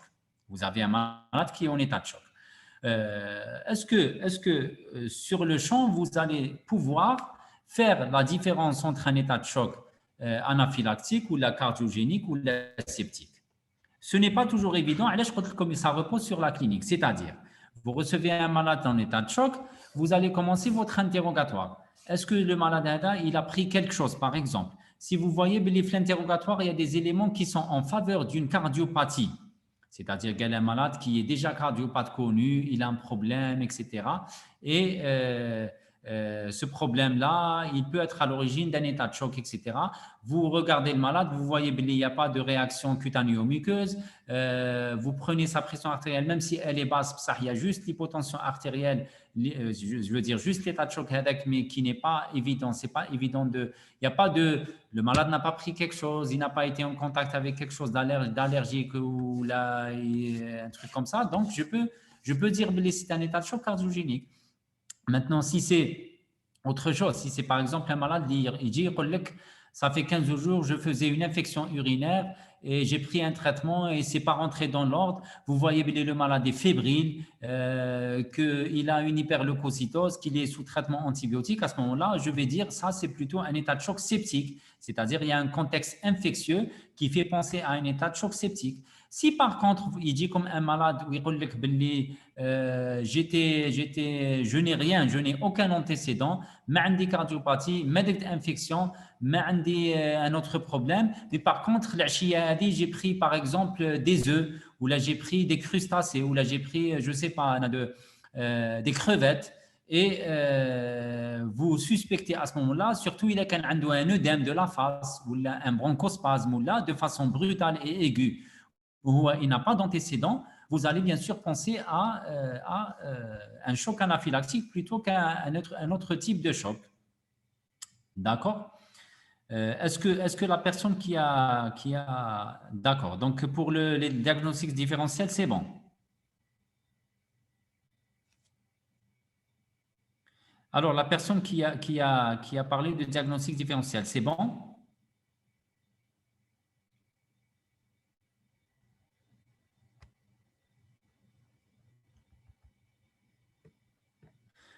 S1: vous avez un malade qui est en état de choc. Est-ce que sur le champ, vous allez pouvoir faire la différence entre un état de choc anaphylactique ou la cardiogénique ou la septique? Ce n'est pas toujours évident. Comme ça repose sur la clinique. C'est-à-dire, vous recevez un malade en état de choc, vous allez commencer votre interrogatoire. Est-ce que le malade il a pris quelque chose, par exemple? Si vous voyez l'interrogatoire, il y a des éléments qui sont en faveur d'une cardiopathie. C'est-à-dire qu'il y a un malade qui est déjà cardiopathe connu, il a un problème, etc. Et ce problème-là, il peut être à l'origine d'un état de choc, etc. Vous regardez le malade, vous voyez qu'il n'y a pas de réaction cutanéo-muqueuse, vous prenez sa pression artérielle, même si elle est basse, ça, il y a juste l'hypotension artérielle, je veux dire juste l'état de choc, mais qui n'est pas évident. C'est pas évident il n'y a pas le malade n'a pas pris quelque chose, il n'a pas été en contact avec quelque chose d'allergique ou un truc comme ça. Donc, je peux dire que c'est un état de choc cardiogénique. Maintenant, si c'est autre chose, si c'est par exemple un malade, il dit, ça fait 15 jours, je faisais une infection urinaire et j'ai pris un traitement et c'est pas rentré dans l'ordre. Vous voyez, le malade est fébrile, qu'il a une hyperleucocytose, qu'il est sous traitement antibiotique. À ce moment-là, je vais dire ça, c'est plutôt un état de choc septique. C'est-à-dire, il y a un contexte infectieux qui fait penser à un état de choc septique. Si par contre, il dit comme un malade, je n'ai rien, je n'ai aucun antécédent, mais cardiopathie, mais infection, mais un autre problème. Mais par contre, j'ai pris par exemple des œufs, ou là j'ai pris des crustacés, ou là j'ai pris, je sais pas, des crevettes. Et vous suspectez à ce moment-là, surtout il y a un œdème de la face, ou là, un bronchospasme, ou là, de façon brutale et aiguë, où il n'a pas d'antécédent, vous allez bien sûr penser à un choc anaphylactique plutôt qu'à un autre type de choc. D'accord? Est-ce que la personne qui a d'accord, donc pour les diagnostics différentiels, c'est bon. Alors, la personne qui a parlé de diagnostic différentiel, c'est bon?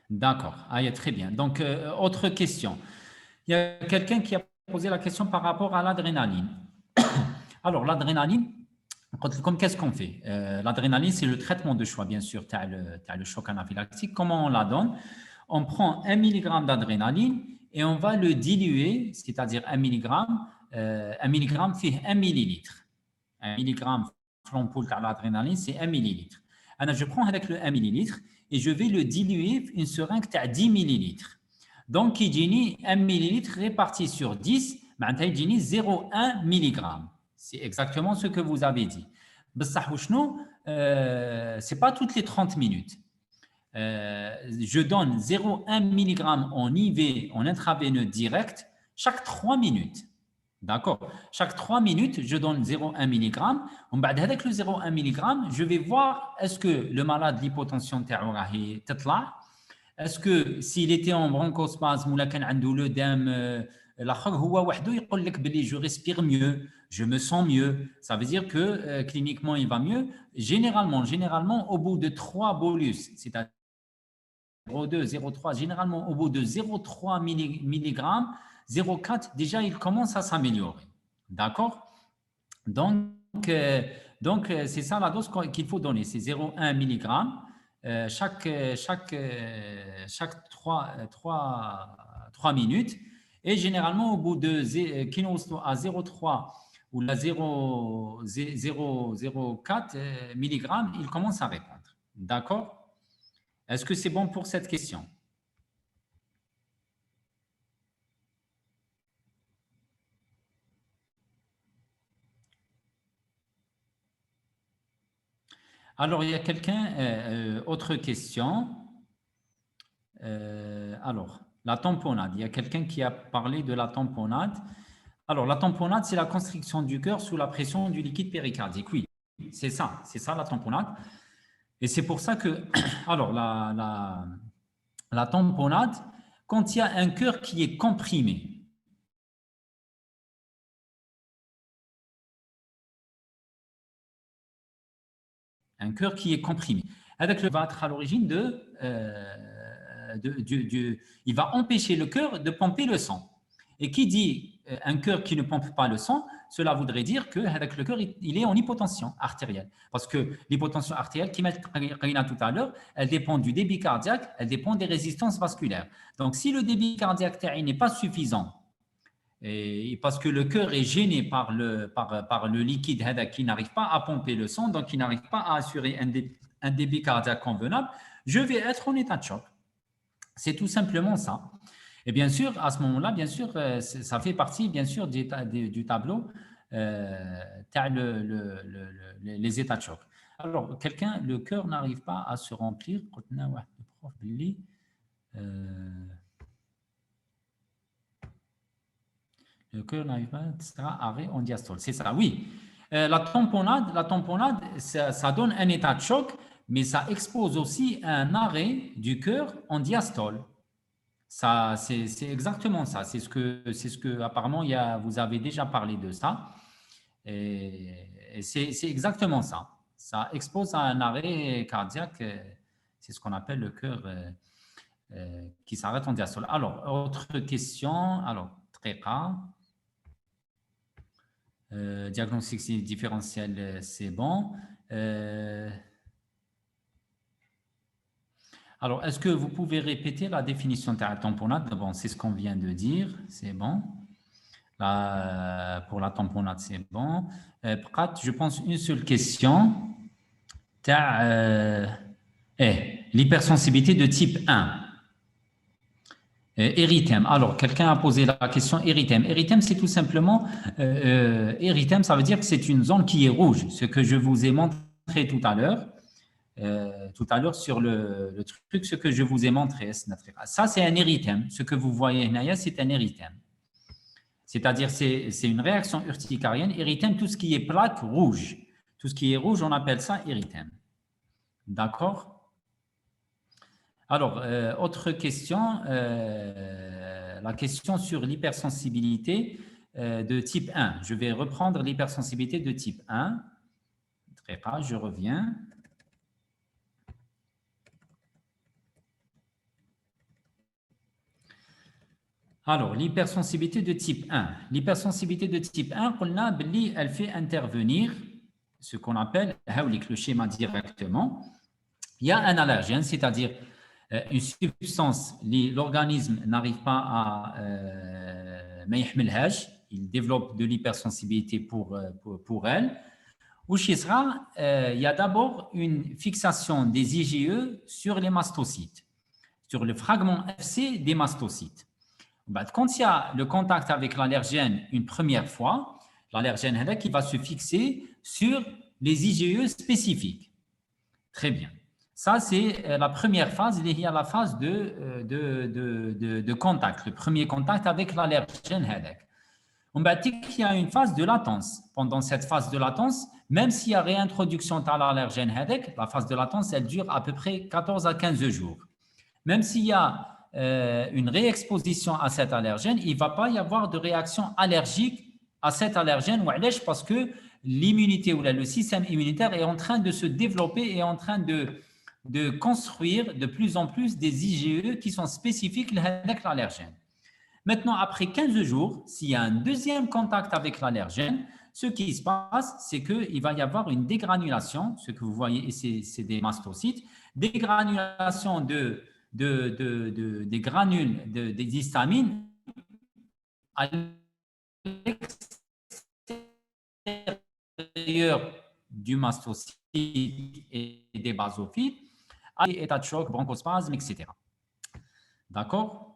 S1: D'accord, très bien. Donc, autre question. Il y a quelqu'un qui a posé la question par rapport à l'adrénaline. Alors, l'adrénaline, comme qu'est-ce qu'on fait? L'adrénaline, c'est le traitement de choix, bien sûr. Tu as le choc anaphylactique. Comment on la donne? On prend 1 mg d'adrénaline et on va le diluer, c'est-à-dire 1 mg. 1 mg fait 1 millilitre. 1 mg l'ampoule de l'adrénaline, c'est 1 millilitre. Alors, je prends avec le 1 millilitre et je vais le diluer une seringue de 10 millilitres. Donc, il dit 1 millilitre réparti sur 10, il dit 0,1 milligramme. C'est exactement ce que vous avez dit. Ce n'est pas toutes les 30 minutes. Je donne 0,1 mg en IV, en intraveineux direct, chaque 3 minutes. D'accord. Chaque 3 minutes, je donne 0,1 mg. Avec le 0,1 mg, je vais voir est-ce que le malade, l'hypotension est تطلع. Est-ce que s'il était en bronchospasme ou là كان عنده l'œdème الاخر هو وحده يقول لك بلي je respire mieux, je me sens mieux. Ça veut dire que cliniquement il va mieux. Généralement au bout de 3 bolus, c'est-à-dire 0,2, 0,3, généralement au bout de 0,3 mg, 0,4, déjà il commence à s'améliorer. D'accord. Donc c'est ça la dose qu'il faut donner, c'est 0,1 mg chaque 3 minutes. Et généralement, au bout de qui nous à 0,3 ou la 0,04 mg, il commence à répondre. D'accord. Est-ce que c'est bon pour cette question? Alors, il y a quelqu'un, autre question. Alors, la tamponnade. Il y a quelqu'un qui a parlé de la tamponnade. Alors, la tamponnade, c'est la constriction du cœur sous la pression du liquide péricardique. Oui, c'est ça la tamponnade. Et c'est pour ça que, alors, la tamponnade, quand il y a un cœur qui est comprimé, un cœur qui est comprimé, avec le va être à l'origine il va empêcher le cœur de pomper le sang. Et qui dit un cœur qui ne pompe pas le sang, cela voudrait dire qu'avec le cœur, il est en hypotension artérielle. Parce que l'hypotension artérielle, qui m'a dit tout à l'heure, elle dépend du débit cardiaque, elle dépend des résistances vasculaires. Donc, si le débit cardiaque n'est pas suffisant, et parce que le cœur est gêné par le liquide qui n'arrive pas à pomper le sang, donc il n'arrive pas à assurer un débit cardiaque convenable, je vais être en état de choc. C'est tout simplement ça. Et bien sûr, à ce moment-là, bien sûr, ça fait partie, bien sûr, du tableau, les états de choc. Alors, le cœur n'arrive pas à se remplir. Le cœur n'arrive pas, etc. Arrêt en diastole. C'est ça, oui. La tamponnade, ça donne un état de choc, mais ça expose aussi un arrêt du cœur en diastole. Ça, c'est exactement ça. C'est ce que apparemment, vous avez déjà parlé de ça. Et c'est exactement ça. Ça expose à un arrêt cardiaque. C'est ce qu'on appelle le cœur qui s'arrête en diastole. Alors, autre question. Alors, très rare. Diagnostic différentiel, c'est bon. Alors, est-ce que vous pouvez répéter la définition de la tamponnade? Bon, c'est ce qu'on vient de dire, c'est bon. Pour la tamponnade, c'est bon. Je pense une seule question. L'hypersensibilité de type 1. Érythème. Alors, quelqu'un a posé la question érythème. Érythème, c'est tout simplement, érythème, ça veut dire que c'est une zone qui est rouge, ce que je vous ai montré tout à l'heure. Sur le truc, ce que je vous ai montré. Ça, c'est un érythème. Ce que vous voyez, c'est un érythème. C'est-à-dire, c'est une réaction urticarienne. Érythème, tout ce qui est plaque rouge. Tout ce qui est rouge, on appelle ça érythème. D'accord? Alors, autre question, la question sur l'hypersensibilité de type 1. Je vais reprendre l'hypersensibilité de type 1. Très rare, je reviens. Alors, l'hypersensibilité de type 1. L'hypersensibilité de type 1, elle fait intervenir ce qu'on appelle le schéma directement. Il y a un allergène, c'est-à-dire une substance, l'organisme n'arrive pas à il développe de l'hypersensibilité pour elle. il y a d'abord une fixation des IgE sur les mastocytes, sur le fragment FC des mastocytes. Quand il y a le contact avec l'allergène une première fois, l'allergène qui va se fixer sur les IgE spécifiques. Très bien. Ça, c'est la première phase, il y a la phase de contact, le premier contact avec l'allergène. Il y a une phase de latence. Pendant cette phase de latence, même s'il y a réintroduction de l'allergène, la phase de latence, elle dure à peu près 14 à 15 jours. Même s'il y a une réexposition à cet allergène, il ne va pas y avoir de réaction allergique à cet allergène. Parce que l'immunité ou le système immunitaire est en train de se développer et en train de construire de plus en plus des IgE qui sont spécifiques à l'allergène. Maintenant, après 15 jours, s'il y a un deuxième contact avec l'allergène, ce qui se passe, c'est qu'il va y avoir une dégranulation, ce que vous voyez ici, c'est des mastocytes, dégranulation des granules des histamines à l'extérieur du mastocyte et des basophiles, à l'état de choc, bronchospasme, etc. D'accord?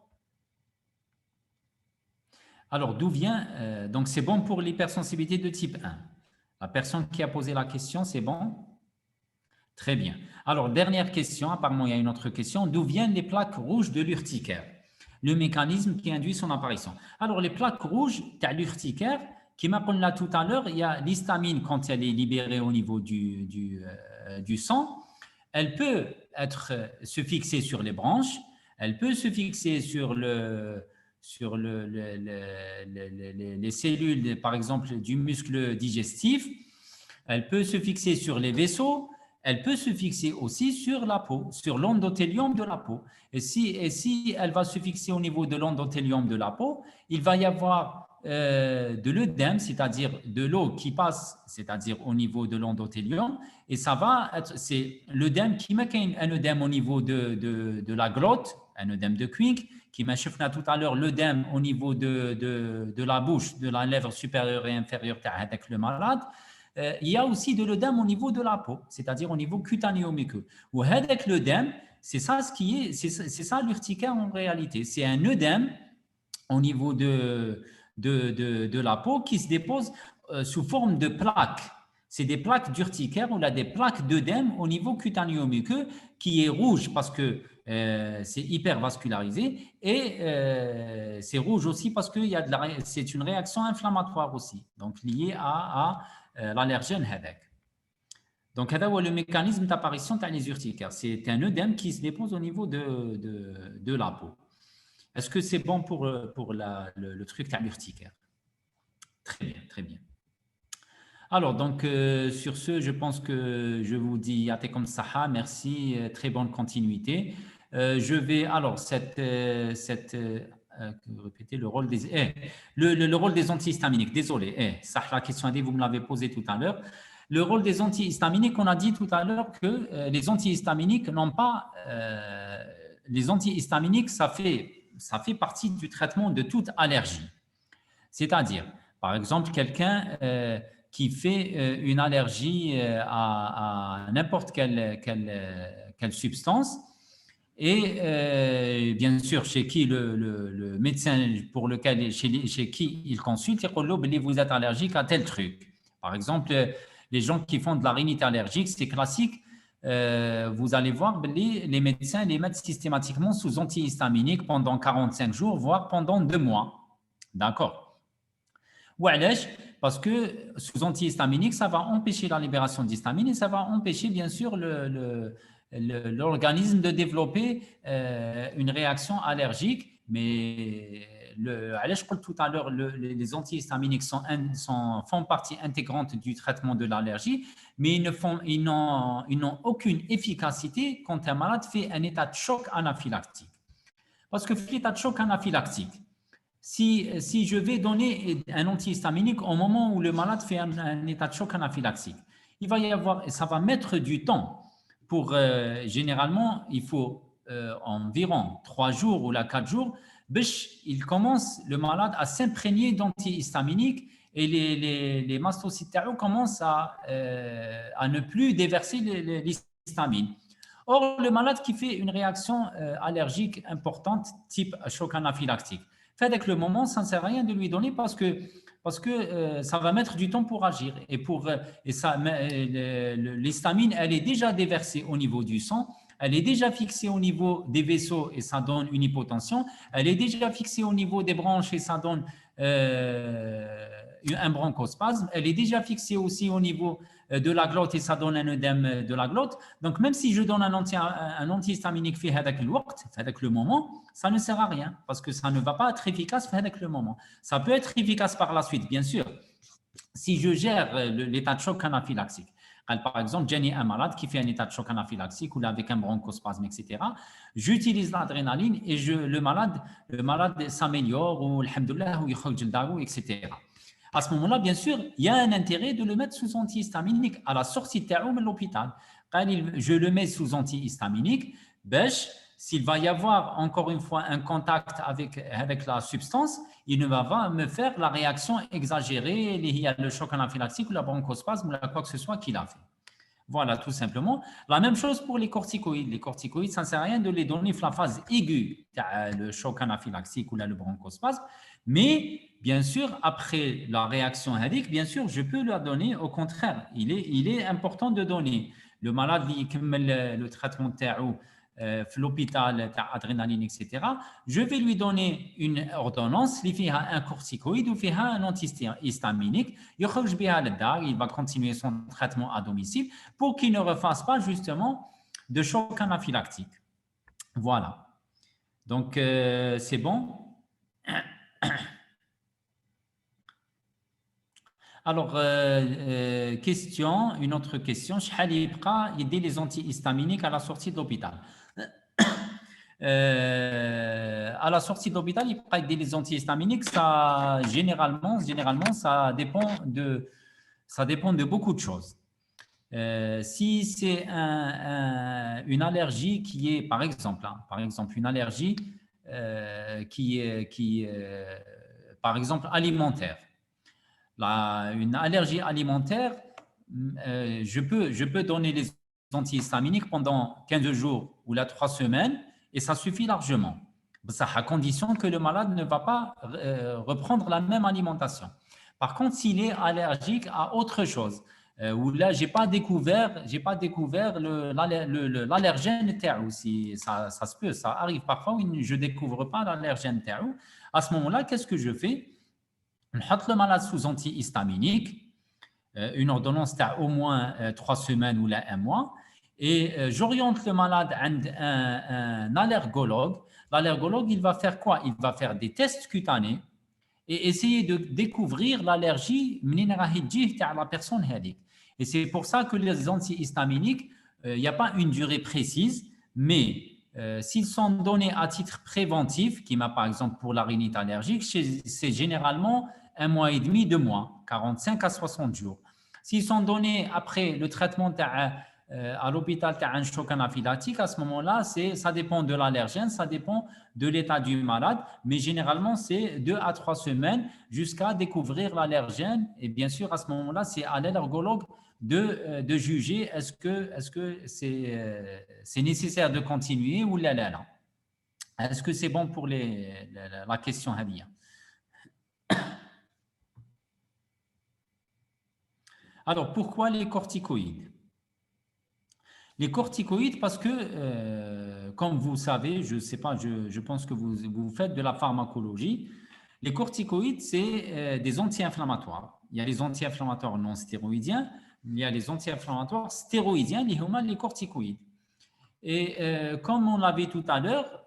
S1: Alors, d'où vient donc, c'est bon pour l'hypersensibilité de type 1. La personne qui a posé la question, c'est bon? Très bien. Alors, dernière question, apparemment, il y a une autre question. D'où viennent les plaques rouges de l'urticaire? Le mécanisme qui induit son apparition. Alors, les plaques rouges de l'urticaire, qui m'a dit là tout à l'heure, il y a l'histamine quand elle est libérée au niveau du sang. Elle peut se fixer sur les branches, elle peut se fixer sur les cellules, par exemple, du muscle digestif. Elle peut se fixer sur les vaisseaux. Elle peut se fixer aussi sur la peau, sur l'endothélium de la peau. Et si elle va se fixer au niveau de l'endothélium de la peau, il va y avoir de l'œdème, c'est-à-dire de l'eau qui passe, c'est-à-dire au niveau de l'endothélium, et ça va être, c'est l'œdème qui met un œdème au niveau de la glotte, un œdème de Quincke, qui m'a chauffé tout à l'heure l'œdème au niveau de la bouche, de la lèvre supérieure et inférieure avec le malade. Il y a aussi de l'œdème au niveau de la peau, c'est-à-dire au niveau cutanéo-muqueux. Ou avec l'œdème, c'est ça l'urticaire en réalité. C'est un œdème au niveau de la peau qui se dépose sous forme de plaques. C'est des plaques d'urticaire ou là des plaques d'œdème au niveau cutanéo-muqueux qui est rouge parce que c'est hyper vascularisé et c'est rouge aussi parce que c'est une réaction inflammatoire aussi, donc liée à l'allergène HEDEC. Donc, le mécanisme d'apparition des urticaires, c'est un œdème qui se dépose au niveau de la peau. Est-ce que c'est bon pour le truc de l'urticaire? Très bien, très bien. Alors, donc, sur ce, je pense que je vous dis Yatekom Saha, merci, très bonne continuité. Je vais, alors, répéter le rôle des le rôle des antihistaminiques. Désolé, ça la question vous me l'avez posée tout à l'heure. Le rôle des antihistaminiques, on a dit tout à l'heure que les antihistaminiques n'ont pas les antihistaminiques, ça fait partie du traitement de toute allergie. C'est-à-dire, par exemple, quelqu'un qui fait une allergie à n'importe quelle substance. Et bien sûr, chez qui le médecin pour lequel, chez qui il consulte, il dit vous êtes allergique à tel truc. Par exemple, les gens qui font de la rhinite allergique, c'est classique. Vous allez voir, les médecins les mettent systématiquement sous antihistaminique pendant 45 jours, voire pendant 2 mois. D'accord. Ou parce que sous antihistaminique, ça va empêcher la libération d'histamine et ça va empêcher, bien sûr, l'organisme de développer une réaction allergique, mais je crois tout à l'heure, les antihistaminiques font partie intégrante du traitement de l'allergie, mais ils n'ont aucune efficacité quand un malade fait un état de choc anaphylactique. Parce que l'état de choc anaphylactique, si je vais donner un antihistaminique au moment où le malade fait un état de choc anaphylactique, il va y avoir, ça va mettre du temps. Généralement, il faut environ 3 jours ou 4 jours, le malade à s'imprégner d'antihistaminiques et les mastocytes commencent à ne plus déverser l'histamine. Or, le malade qui fait une réaction allergique importante, type choc anaphylactique, fait avec le moment, ça ne sert à rien de lui donner parce que ça va mettre du temps pour agir. L'histamine, elle est déjà déversée au niveau du sang, elle est déjà fixée au niveau des vaisseaux et ça donne une hypotension, elle est déjà fixée au niveau des branches et ça donne un bronchospasme, elle est déjà fixée aussi au niveau de la glotte et ça donne un œdème de la glotte. Donc, même si je donne un antihistaminique fait avec le moment, ça ne sert à rien parce que ça ne va pas être efficace fait avec le moment. Ça peut être efficace par la suite, bien sûr, si je gère l'état de choc anaphylaxique. Par exemple, j'ai un malade qui fait un état de choc anaphylaxique ou avec un bronchospasme, etc. J'utilise l'adrénaline et le malade s'améliore ou, alhamdoulilah, ou etc. À ce moment-là, bien sûr, il y a un intérêt de le mettre sous antihistaminique à la sortie de l'hôpital. Je le mets sous antihistaminique, s'il va y avoir encore une fois un contact avec la substance, il ne va pas me faire la réaction exagérée, il y a le choc anaphylaxique ou la bronchospasme ou quoi que ce soit qu'il a fait. Voilà, tout simplement. La même chose pour les corticoïdes. Les corticoïdes, ça ne sert à rien de les donner dans la phase aiguë, le choc anaphylaxique ou le bronchospasme. Mais, bien sûr, après la réaction hélique, bien sûr, je peux la donner. Au contraire, il est important de donner. Le malade, le traitement l'hôpital, adrénaline, etc. Je vais lui donner une ordonnance qui fait un corticoïde ou fait un antihistaminique. Il va continuer son traitement à domicile pour qu'il ne refasse pas justement de choc anaphylactique. Voilà. Donc, c'est bon. Alors, une autre question. Aider les antihistaminiques à la sortie de l'hôpital. À la sortie de l'hôpital, il peut aider les antihistaminiques. Ça, généralement, ça dépend de beaucoup de choses. Si c'est une allergie qui est, par exemple, une allergie par exemple, alimentaire. Une allergie alimentaire, je peux donner les antihistaminiques pendant 15 jours ou 3 semaines et ça suffit largement. Ça à condition que le malade ne va pas reprendre la même alimentation. Par contre, s'il est allergique à autre chose, où là, j'ai pas découvert l'allergène TAU. Ça se peut, ça arrive parfois où je ne découvre pas l'allergène TAU. À ce moment-là, qu'est-ce que je fais? Je mets le malade sous antihistaminique, une ordonnance au moins 3 semaines ou 1 mois, et j'oriente le malade à un allergologue. L'allergologue, il va faire quoi? Il va faire des tests cutanés et essayer de découvrir l'allergie à la personne. Et c'est pour ça que les antihistaminiques, il n'y a pas une durée précise, mais s'ils sont donnés à titre préventif, qui m'a par exemple pour la rhinite allergique, c'est généralement 1 mois et demi, 2 mois, 45 à 60 jours. S'ils sont donnés après le traitement à l'hôpital, tu as un choc anaphylactique, à ce moment-là, ça dépend de l'allergène, ça dépend de l'état du malade, mais généralement, c'est 2 à 3 semaines jusqu'à découvrir l'allergène. Et bien sûr, à ce moment-là, c'est à l'allergologue de juger est-ce que c'est nécessaire de continuer ou là. Est-ce que c'est bon pour la question Hadia? Alors, pourquoi les corticoïdes? Les corticoïdes, parce que, comme vous savez, je ne sais pas, je pense que vous faites de la pharmacologie. Les corticoïdes, c'est des anti-inflammatoires. Il y a les anti-inflammatoires non stéroïdiens, il y a les anti-inflammatoires stéroïdiens, les corticoïdes. Et comme on l'a vu tout à l'heure,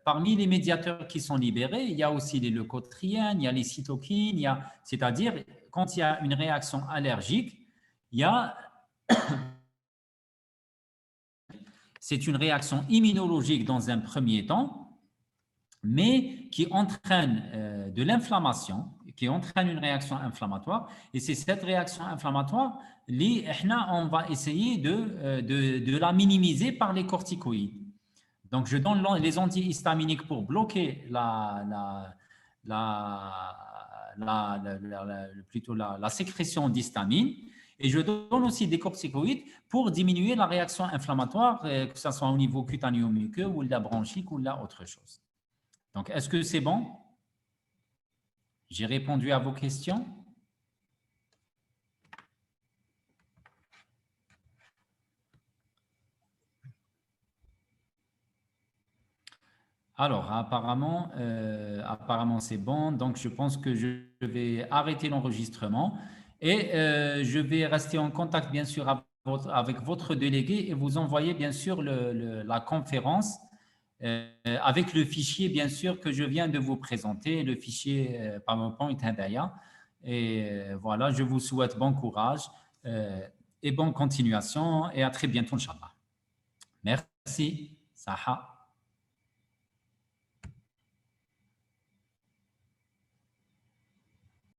S1: parmi les médiateurs qui sont libérés, il y a aussi les leucotriènes, il y a les cytokines, c'est-à-dire quand il y a une réaction allergique, c'est une réaction immunologique dans un premier temps, mais qui entraîne de l'inflammation, qui entraîne une réaction inflammatoire. Et c'est cette réaction inflammatoire, on va essayer de la minimiser par les corticoïdes. Donc, je donne les antihistaminiques pour bloquer la plutôt la sécrétion d'histamine. Et je donne aussi des corticoïdes pour diminuer la réaction inflammatoire, que ce soit au niveau cutanéo-muqueux ou la bronchique ou la autre chose. Donc, est-ce que c'est bon? J'ai répondu à vos questions? Alors, apparemment, c'est bon. Donc, je pense que je vais arrêter l'enregistrement et je vais rester en contact, bien sûr, avec votre délégué et vous envoyer, bien sûr, la conférence avec le fichier, bien sûr, que je viens de vous présenter, le fichier PowerPoint Hadaya. Et voilà, je vous souhaite bon courage et bonne continuation et à très bientôt, Inch'Allah. Merci. Saha.